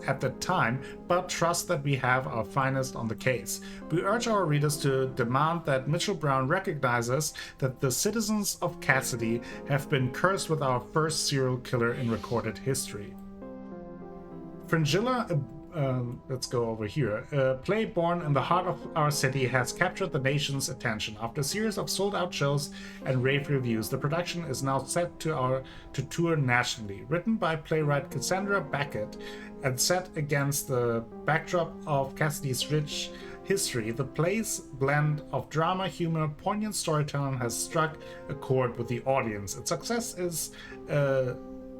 at the time, but trust that we have our finest on the case. We urge our readers to demand that Mitchell Brown recognizes that the citizens of Cassidy have been cursed with our first serial killer in recorded history." Fringilla, let's go over here. A play born in the heart of our city has captured the nation's attention. After a series of sold-out shows and rave reviews, the production is now set to tour nationally. Written by playwright Cassandra Beckett and set against the backdrop of Cassidy's rich history, the play's blend of drama, humor, poignant storytelling has struck a chord with the audience. Its success is a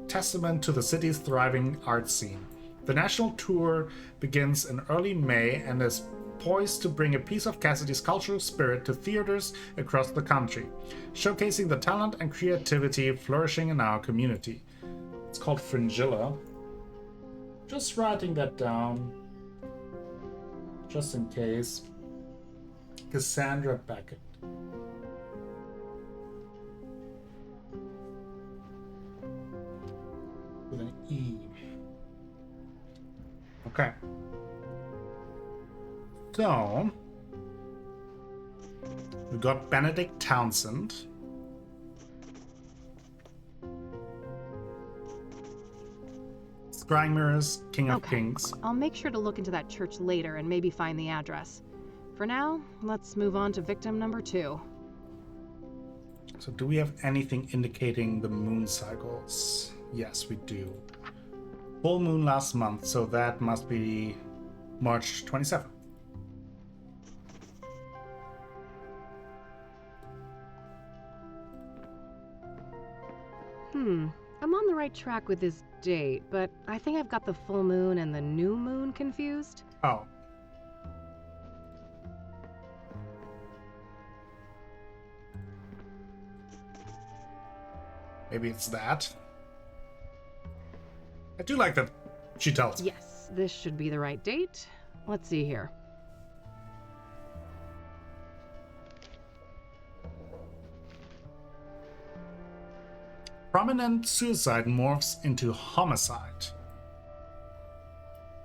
testament to the city's thriving art scene. The national tour begins in early May and is poised to bring a piece of Cassidy's cultural spirit to theaters across the country, showcasing the talent and creativity flourishing in our community. It's called Fringilla. Just writing that down, just in case. Cassandra Beckett. with an E. Okay. So, we got Benedict Townsend. Scrying Mirrors, King of Kings. I'll make sure to look into that church later and maybe find the address. For now, let's move on to victim number 2. So do we have anything indicating the moon cycles? Yes, we do. Full moon last month, so that must be March 27th. I'm on the right track with this date, but I think I've got the full moon and the new moon confused. Oh. Maybe it's that. I do like that she tells me. Yes, this should be the right date. Let's see here. Prominent suicide morphs into homicide.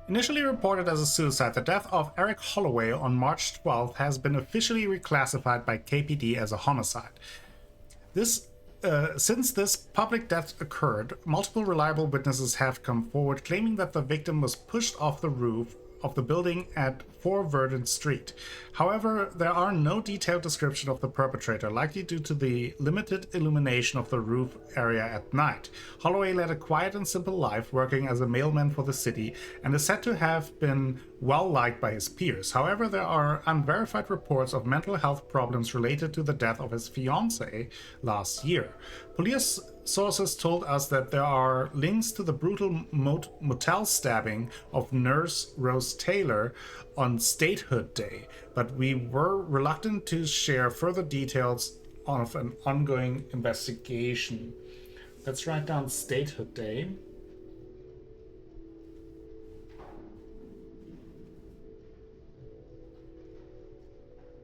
Initially reported as a suicide, the death of Eric Holloway on March 12th has been officially reclassified by KPD as a homicide. Since this public death occurred, multiple reliable witnesses have come forward claiming that the victim was pushed off the roof of the building at 4 Verdant Street. However, there are no detailed description of the perpetrator, likely due to the limited illumination of the roof area at night. Holloway led a quiet and simple life, working as a mailman for the city, and is said to have been well liked by his peers. However, there are unverified reports of mental health problems related to the death of his fiancée last year. Police sources told us that there are links to the brutal motel stabbing of nurse Rose Taylor on Statehood Day, but we were reluctant to share further details of an ongoing investigation. Let's write down Statehood Day.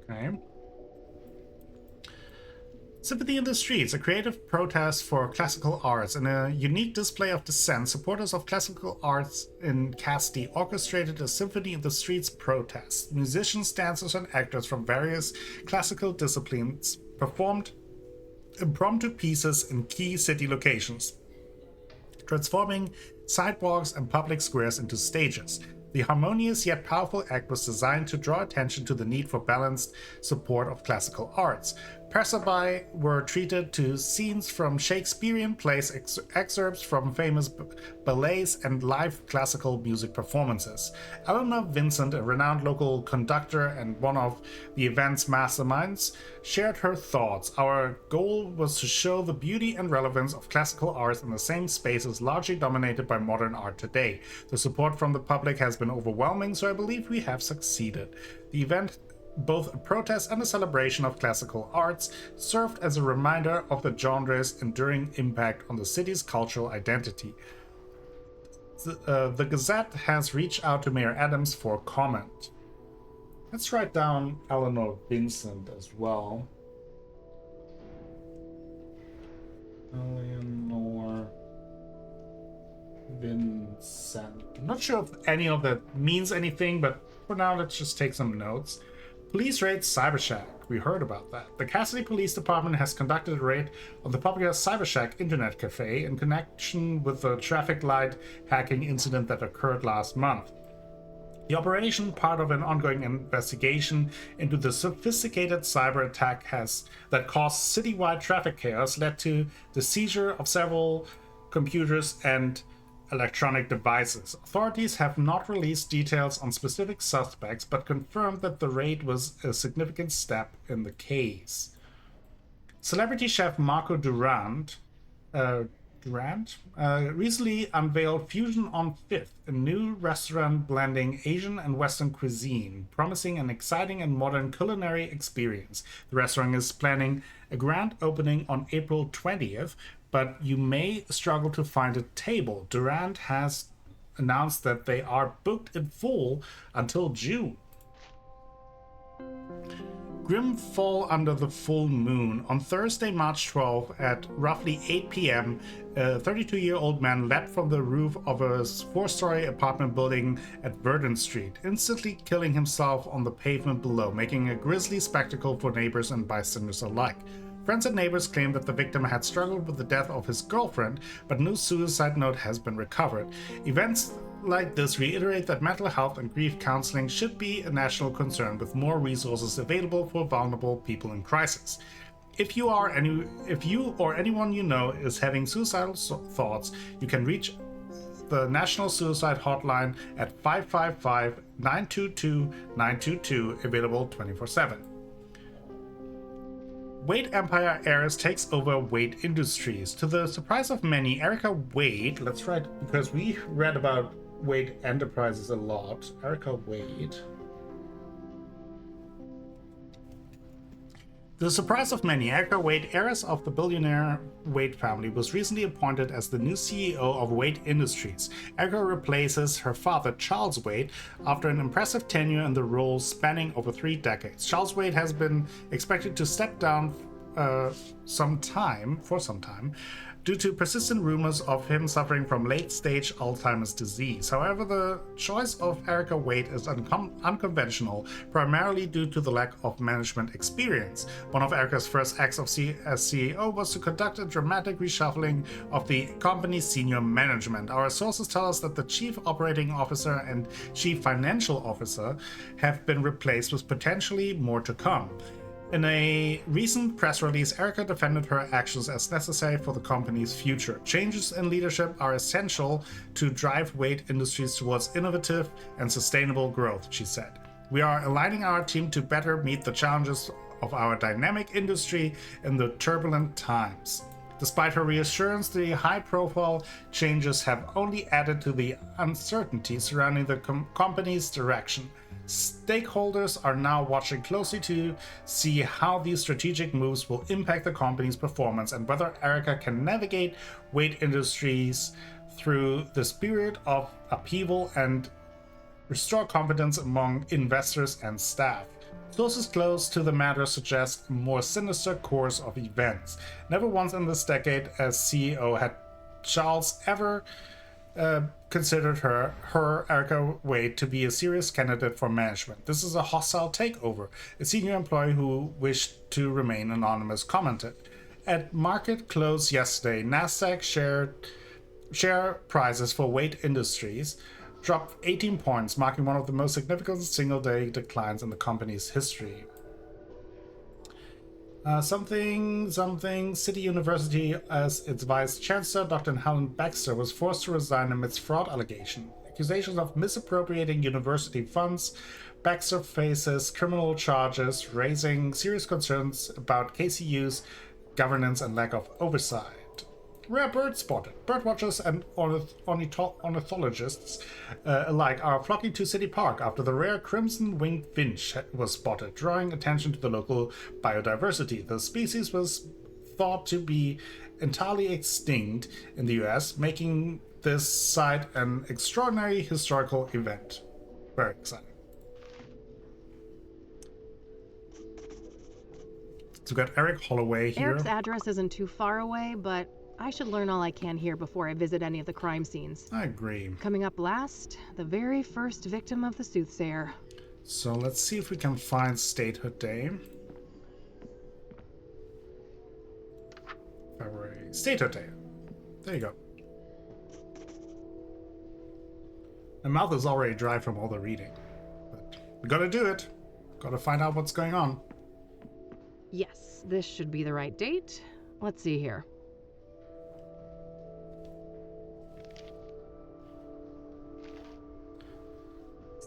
Okay. Sympathy in the Streets, a creative protest for classical arts. In a unique display of dissent, supporters of classical arts in Casti orchestrated a Symphony in the Streets protest. Musicians, dancers, and actors from various classical disciplines performed impromptu pieces in key city locations, transforming sidewalks and public squares into stages. The harmonious yet powerful act was designed to draw attention to the need for balanced support of classical arts. Passerby were treated to scenes from Shakespearean plays, excerpts from famous ballets, and live classical music performances. Eleanor Vincent, a renowned local conductor and one of the event's masterminds, shared her thoughts. Our goal was to show the beauty and relevance of classical arts in the same spaces largely dominated by modern art today. The support from the public has been overwhelming, so I believe we have succeeded. The event, both a protest and a celebration of classical arts, served as a reminder of the genre's enduring impact on the city's cultural identity. The Gazette has reached out to Mayor Adams for comment. Let's write down Eleanor Vincent as well. Eleanor Vincent. I'm not sure if any of that means anything, but for now, let's just take some notes. Police raid Cybershack. We heard about that. The Cassidy Police Department has conducted a raid on the popular Cybershack internet cafe in connection with the traffic light hacking incident that occurred last month. The operation, part of an ongoing investigation into the sophisticated cyber attack that caused citywide traffic chaos, led to the seizure of several computers and electronic devices. Authorities have not released details on specific suspects, but confirmed that the raid was a significant step in the case. Celebrity chef Marco Durant recently unveiled Fusion on Fifth, a new restaurant blending Asian and Western cuisine, promising an exciting and modern culinary experience. The restaurant is planning a grand opening on April 20th, but you may struggle to find a table. Durant has announced that they are booked in full until June. grim fall under the full moon. On Thursday, March 12th at roughly 8 p.m., a 32-year-old man leapt from the roof of a 4-story apartment building at Verdun Street, instantly killing himself on the pavement below, making a grisly spectacle for neighbors and bystanders alike. Friends and neighbors claim that the victim had struggled with the death of his girlfriend, but no suicide note has been recovered. Events like this reiterate that mental health and grief counseling should be a national concern, with more resources available for vulnerable people in crisis. If you or anyone you know is having suicidal thoughts, you can reach the National Suicide Hotline at 555-922-922, available 24/7. Wade Empire heiress takes over Wade Industries. To the surprise of many, Erica Wade, let's write, because we read about Wade Enterprises a lot. Erica Wade. To the surprise of many, Erica Wade, heiress of the billionaire Wade family, was recently appointed as the new CEO of Wade Industries. Erica replaces her father, Charles Wade, after an impressive tenure in the role spanning over 3 decades. Charles Wade has been expected to step down for some time, due to persistent rumors of him suffering from late-stage Alzheimer's disease. However, the choice of Erica Wade is unconventional, primarily due to the lack of management experience. One of Erica's first acts as CEO was to conduct a dramatic reshuffling of the company's senior management. Our sources tell us that the Chief Operating Officer and Chief Financial Officer have been replaced, with potentially more to come. In a recent press release, Erica defended her actions as necessary for the company's future. Changes in leadership are essential to drive Wade Industries towards innovative and sustainable growth, she said. We are aligning our team to better meet the challenges of our dynamic industry in the turbulent times. Despite her reassurance, the high-profile changes have only added to the uncertainty surrounding the company's direction. Stakeholders are now watching closely to see how these strategic moves will impact the company's performance and whether Erica can navigate Wade Industries through this period of upheaval and restore confidence among investors and staff. Sources close to the matter suggest a more sinister course of events. Never once in this decade as CEO had Charles ever considered her Erica Wade to be a serious candidate for management. This is a hostile takeover, a senior employee who wished to remain anonymous commented. At market close yesterday, Nasdaq share prices for Wade Industries dropped 18 points, marking one of the most significant single-day declines in the company's history. City University, as its vice chancellor, Dr. Helen Baxter, was forced to resign amidst fraud allegations. Accusations of misappropriating university funds. Baxter faces criminal charges, raising serious concerns about KCU's governance and lack of oversight. Rare bird spotted. Birdwatchers and ornithologists alike are flocking to City Park after the rare crimson-winged finch was spotted, drawing attention to the local biodiversity. The species was thought to be entirely extinct in the US, making this site an extraordinary historical event. Very exciting. So we got Eric Holloway here. Eric's address isn't too far away, but I should learn all I can here before I visit any of the crime scenes. I agree. Coming up last, the very first victim of the Soothsayer. So let's see if we can find Statehood Day. February. Statehood Day. There you go. My mouth is already dry from all the reading. But we gotta do it. Gotta find out what's going on. Yes, this should be the right date. Let's see here.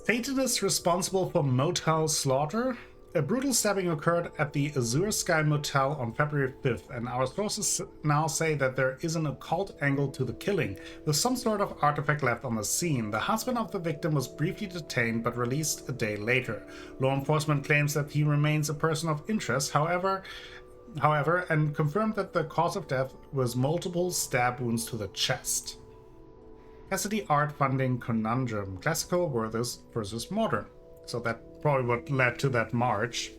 Satanist responsible for motel slaughter? A brutal stabbing occurred at the Azure Sky Motel on February 5th, and our sources now say that there is an occult angle to the killing, with some sort of artifact left on the scene. The husband of the victim was briefly detained but released a day later. Law enforcement claims that he remains a person of interest, however, and confirmed that the cause of death was multiple stab wounds to the chest. Cassidy art funding conundrum: classical versus modern. So that probably what led to that march.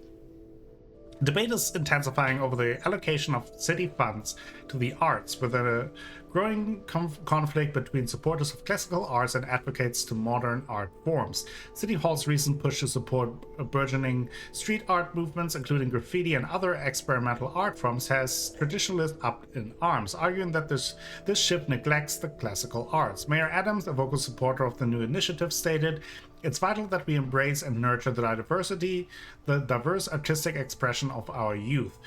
Debate is intensifying over the allocation of city funds to the arts, with a growing conflict between supporters of classical arts and advocates to modern art forms. City Hall's recent push to support burgeoning street art movements, including graffiti and other experimental art forms, has traditionalists up in arms, arguing that this shift neglects the classical arts. Mayor Adams, a vocal supporter of the new initiative, stated, "It's vital that we embrace and nurture the diverse artistic expression of our youth.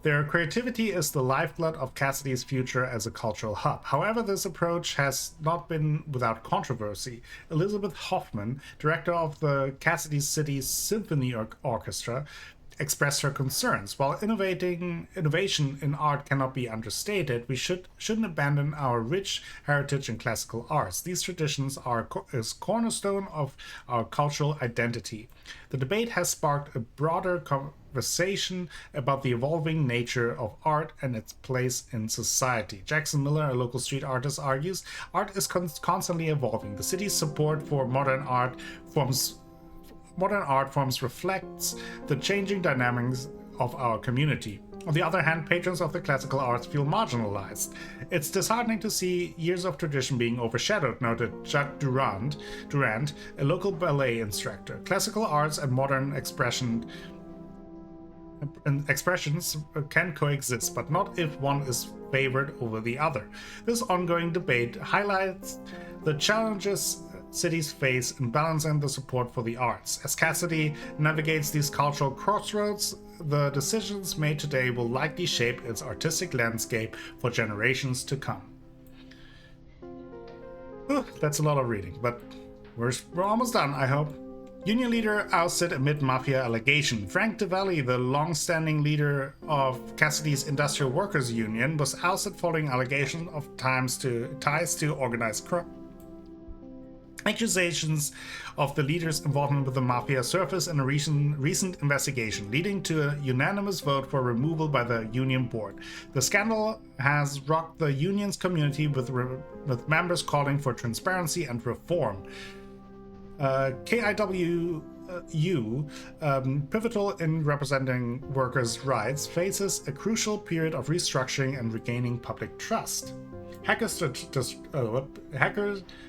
Their creativity is the lifeblood of Cassidy's future as a cultural hub." However, this approach has not been without controversy. Elizabeth Hoffman, director of the Cassidy City Symphony Orchestra, expressed her concerns. While innovation in art cannot be understated, we shouldn't abandon our rich heritage in classical arts. These traditions are is cornerstone of our cultural identity. The debate has sparked a broader conversation about the evolving nature of art and its place in society. Jackson Miller, a local street artist, argues art is constantly evolving. The city's support for modern art forms reflects the changing dynamics of our community. On the other hand, patrons of the classical arts feel marginalized. "It's disheartening to see years of tradition being overshadowed," noted Jacques Durand, a local ballet instructor. "Classical arts and modern expressions can coexist, but not if one is favored over the other." This ongoing debate highlights the challenges cities face in balancing the support for the arts. As Cassidy navigates these cultural crossroads, the decisions made today will likely shape its artistic landscape for generations to come. That's a lot of reading, but we're almost done, I hope. Union leader ousted amid mafia allegation. Frank DeValley, the long-standing leader of Cassidy's Industrial Workers Union, was ousted following allegations of ties to organized crime. Accusations of the leader's involvement with the mafia surfaced in a recent investigation, leading to a unanimous vote for removal by the union board. The scandal has rocked the union's community, with members calling for transparency and reform. KIWU, pivotal in representing workers' rights, faces a crucial period of restructuring and regaining public trust. Hackers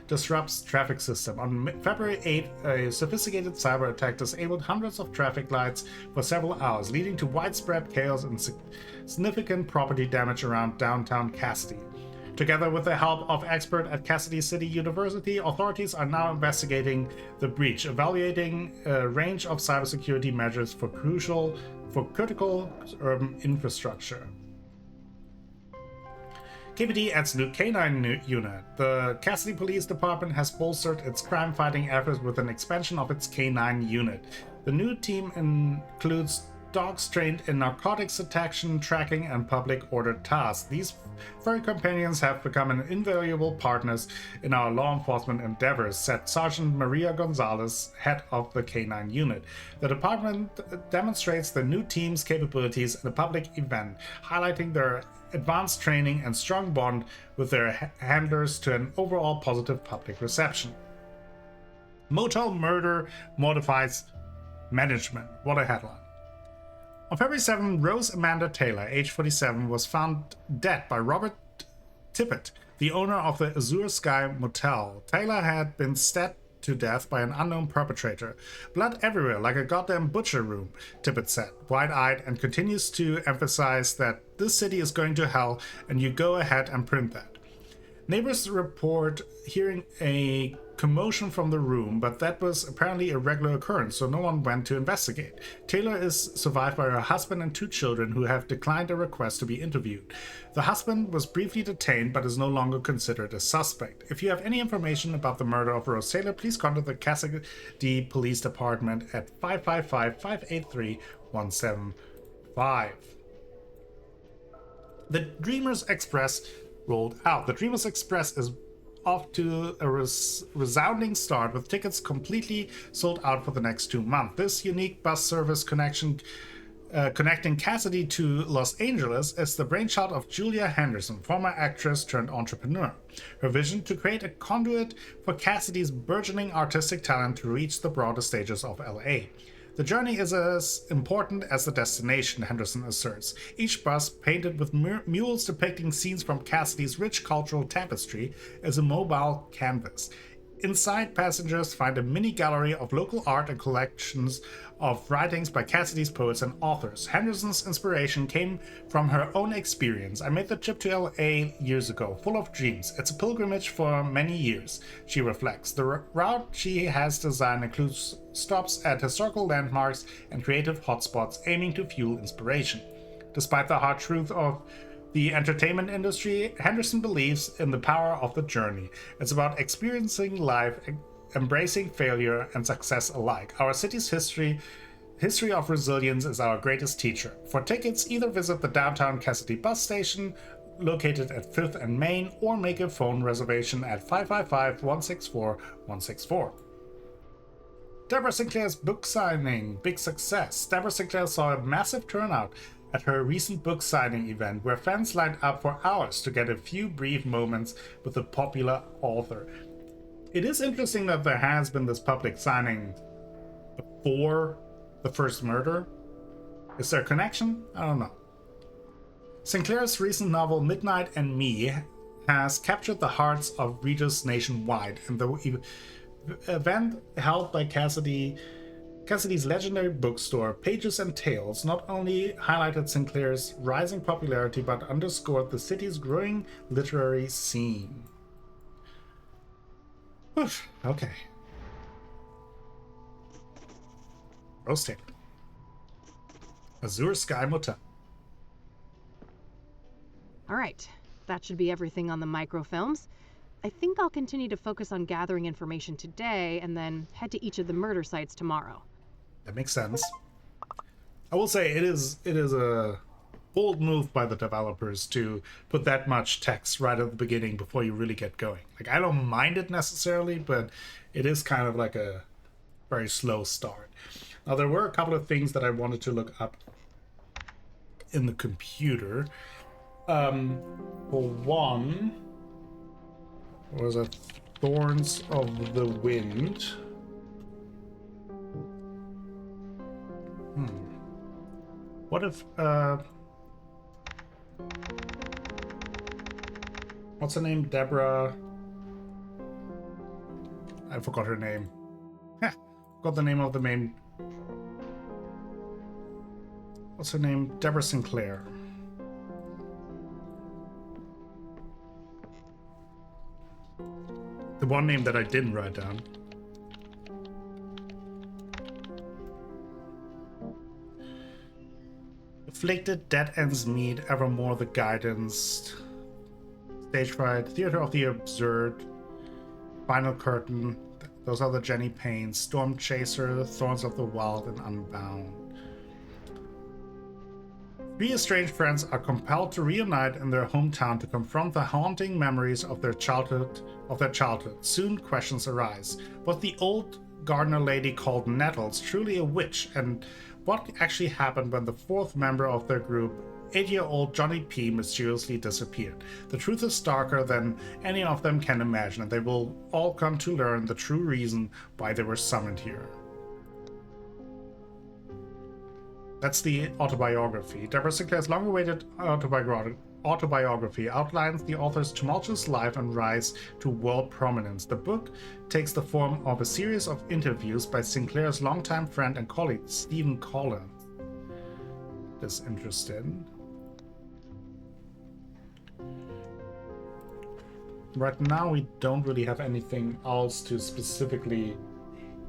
disrupts traffic system. On February 8th, a sophisticated cyber attack disabled hundreds of traffic lights for several hours, leading to widespread chaos and significant property damage around downtown Cassidy. Together with the help of experts at Cassidy City University, authorities are now investigating the breach, evaluating a range of cybersecurity measures for critical urban infrastructure. KPD adds new K9 unit. The Cassidy Police Department has bolstered its crime-fighting efforts with an expansion of its K9 unit. The new team includes dogs trained in narcotics detection, tracking, and public order tasks. These furry companions have become invaluable partners in our law enforcement endeavors, said Sergeant Maria Gonzalez, head of the K9 unit. The department demonstrates the new team's capabilities in a public event, highlighting their advanced training and strong bond with their handlers to an overall positive public reception. Motel murder mortifies management. What a headline. On February 7, Rose Amanda Taylor, age 47, was found dead by Robert Tippett, the owner of the Azure Sky Motel. Taylor had been stabbed to death by an unknown perpetrator. "Blood everywhere, like a goddamn butcher room," Tippett said, wide-eyed, and continues to emphasize that this city is going to hell and you go ahead and print that. Neighbors report hearing a commotion from the room, but that was apparently a regular occurrence, so no one went to investigate. Taylor is survived by her husband and 2 children who have declined a request to be interviewed. The husband was briefly detained but is no longer considered a suspect. If you have any information about the murder of Rose Taylor, please contact the Cassidy Police Department at 555-583-175. The Dreamers Express rolled out. The Dreamers Express is off to a resounding start, with tickets completely sold out for the next 2 months. This unique bus service connecting Cassidy to Los Angeles is the brainchild of Julia Henderson, former actress turned entrepreneur. Her vision: to create a conduit for Cassidy's burgeoning artistic talent to reach the broader stages of LA. The journey is as important as the destination, Henderson asserts. Each bus, painted with mules depicting scenes from Cassidy's rich cultural tapestry, is a mobile canvas. Inside, passengers find a mini gallery of local art and collections of writings by Cassidy's poets and authors. Henderson's inspiration came from her own experience. I made the trip to LA years ago, full of dreams. It's a pilgrimage for many years, she reflects. The route she has designed includes stops at historical landmarks and creative hotspots aiming to fuel inspiration. Despite the hard truth of the entertainment industry, Henderson believes in the power of the journey. It's about experiencing life, embracing failure and success alike. Our city's history of resilience is our greatest teacher. For tickets, either visit the downtown Cassidy bus station, located at 5th and Main, or make a phone reservation at 555-164-164. Deborah Sinclair's book signing, big success. Deborah Sinclair saw a massive turnout at her recent book signing event, where fans lined up for hours to get a few brief moments with the popular author. It is interesting that there has been this public signing before the first murder. Is there a connection? I don't know. Sinclair's recent novel Midnight and Me has captured the hearts of readers nationwide, and the event held by Cassidy's legendary bookstore, Pages and Tales, not only highlighted Sinclair's rising popularity but underscored the city's growing literary scene. Oof, okay. Roasting. Azure Sky Motel. All right, that should be everything on the microfilms. I think I'll continue to focus on gathering information today and then head to each of the murder sites tomorrow. That makes sense. I will say it is a bold move by the developers to put that much text right at the beginning before you really get going. Like, I don't mind it necessarily, but it is kind of like a very slow start. Now, there were a couple of things that I wanted to look up in the computer. For one, was it Thorns of the Wind? What if, what's her name? Deborah? I forgot her name. Forgot the name of the main. What's her name? Deborah Sinclair. The one name that I didn't write down. Afflicted, dead ends meet, evermore the guidance. Stage fright, theater of the absurd, final curtain. Those are the Jenny Paynes, Storm Chaser, Thorns of the Wild, and Unbound. Three estranged friends are compelled to reunite in their hometown to confront the haunting memories of their childhood. Soon questions arise. Was the old gardener lady called Nettles truly a witch? And what actually happened when the fourth member of their group, 8-year-old Johnny P, mysteriously disappeared? The truth is darker than any of them can imagine, and they will all come to learn the true reason why they were summoned here. That's the autobiography. Deborah Sinclair's long-awaited autobiography outlines the author's tumultuous life and rise to world prominence. The book takes the form of a series of interviews by Sinclair's longtime friend and colleague, Stephen Collins. That's interesting. Right now, we don't really have anything else to specifically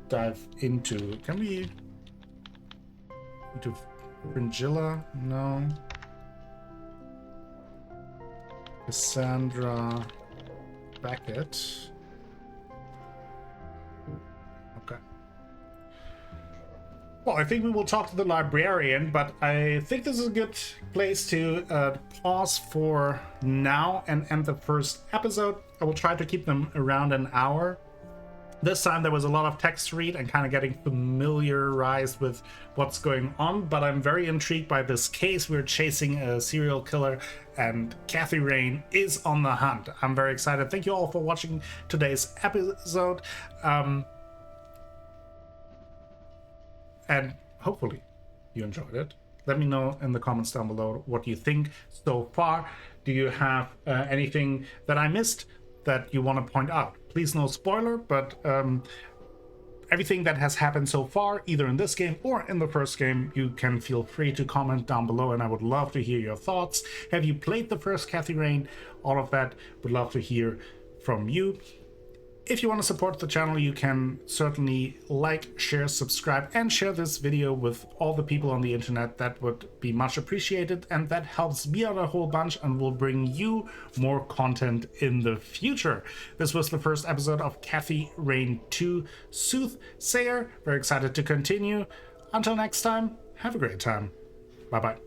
dive into. Can we... into Fringilla? No. Cassandra Beckett. Okay. Well, I think we will talk to the librarian, but I think this is a good place to pause for now and end the first episode. I will try to keep them around an hour. This time there was a lot of text to read and kind of getting familiarized with what's going on, but I'm very intrigued by this case. We're chasing a serial killer and Kathy Rain is on the hunt. I'm very excited. Thank you all for watching today's episode. and hopefully you enjoyed it. Let me know in the comments down below what you think so far. Do you have anything that I missed that you want to point out? Please, no spoiler, but everything that has happened so far, either in this game or in the first game, you can feel free to comment down below, and I would love to hear your thoughts. Have you played the first Kathy Rain? All of that, would love to hear from you. If you want to support the channel, you can certainly like, share, subscribe, and share this video with all the people on the internet. That would be much appreciated, and that helps me out a whole bunch and will bring you more content in the future. This was the first episode of Kathy Rain 2 Soothsayer. Very excited to continue. Until next time, have a great time. Bye-bye.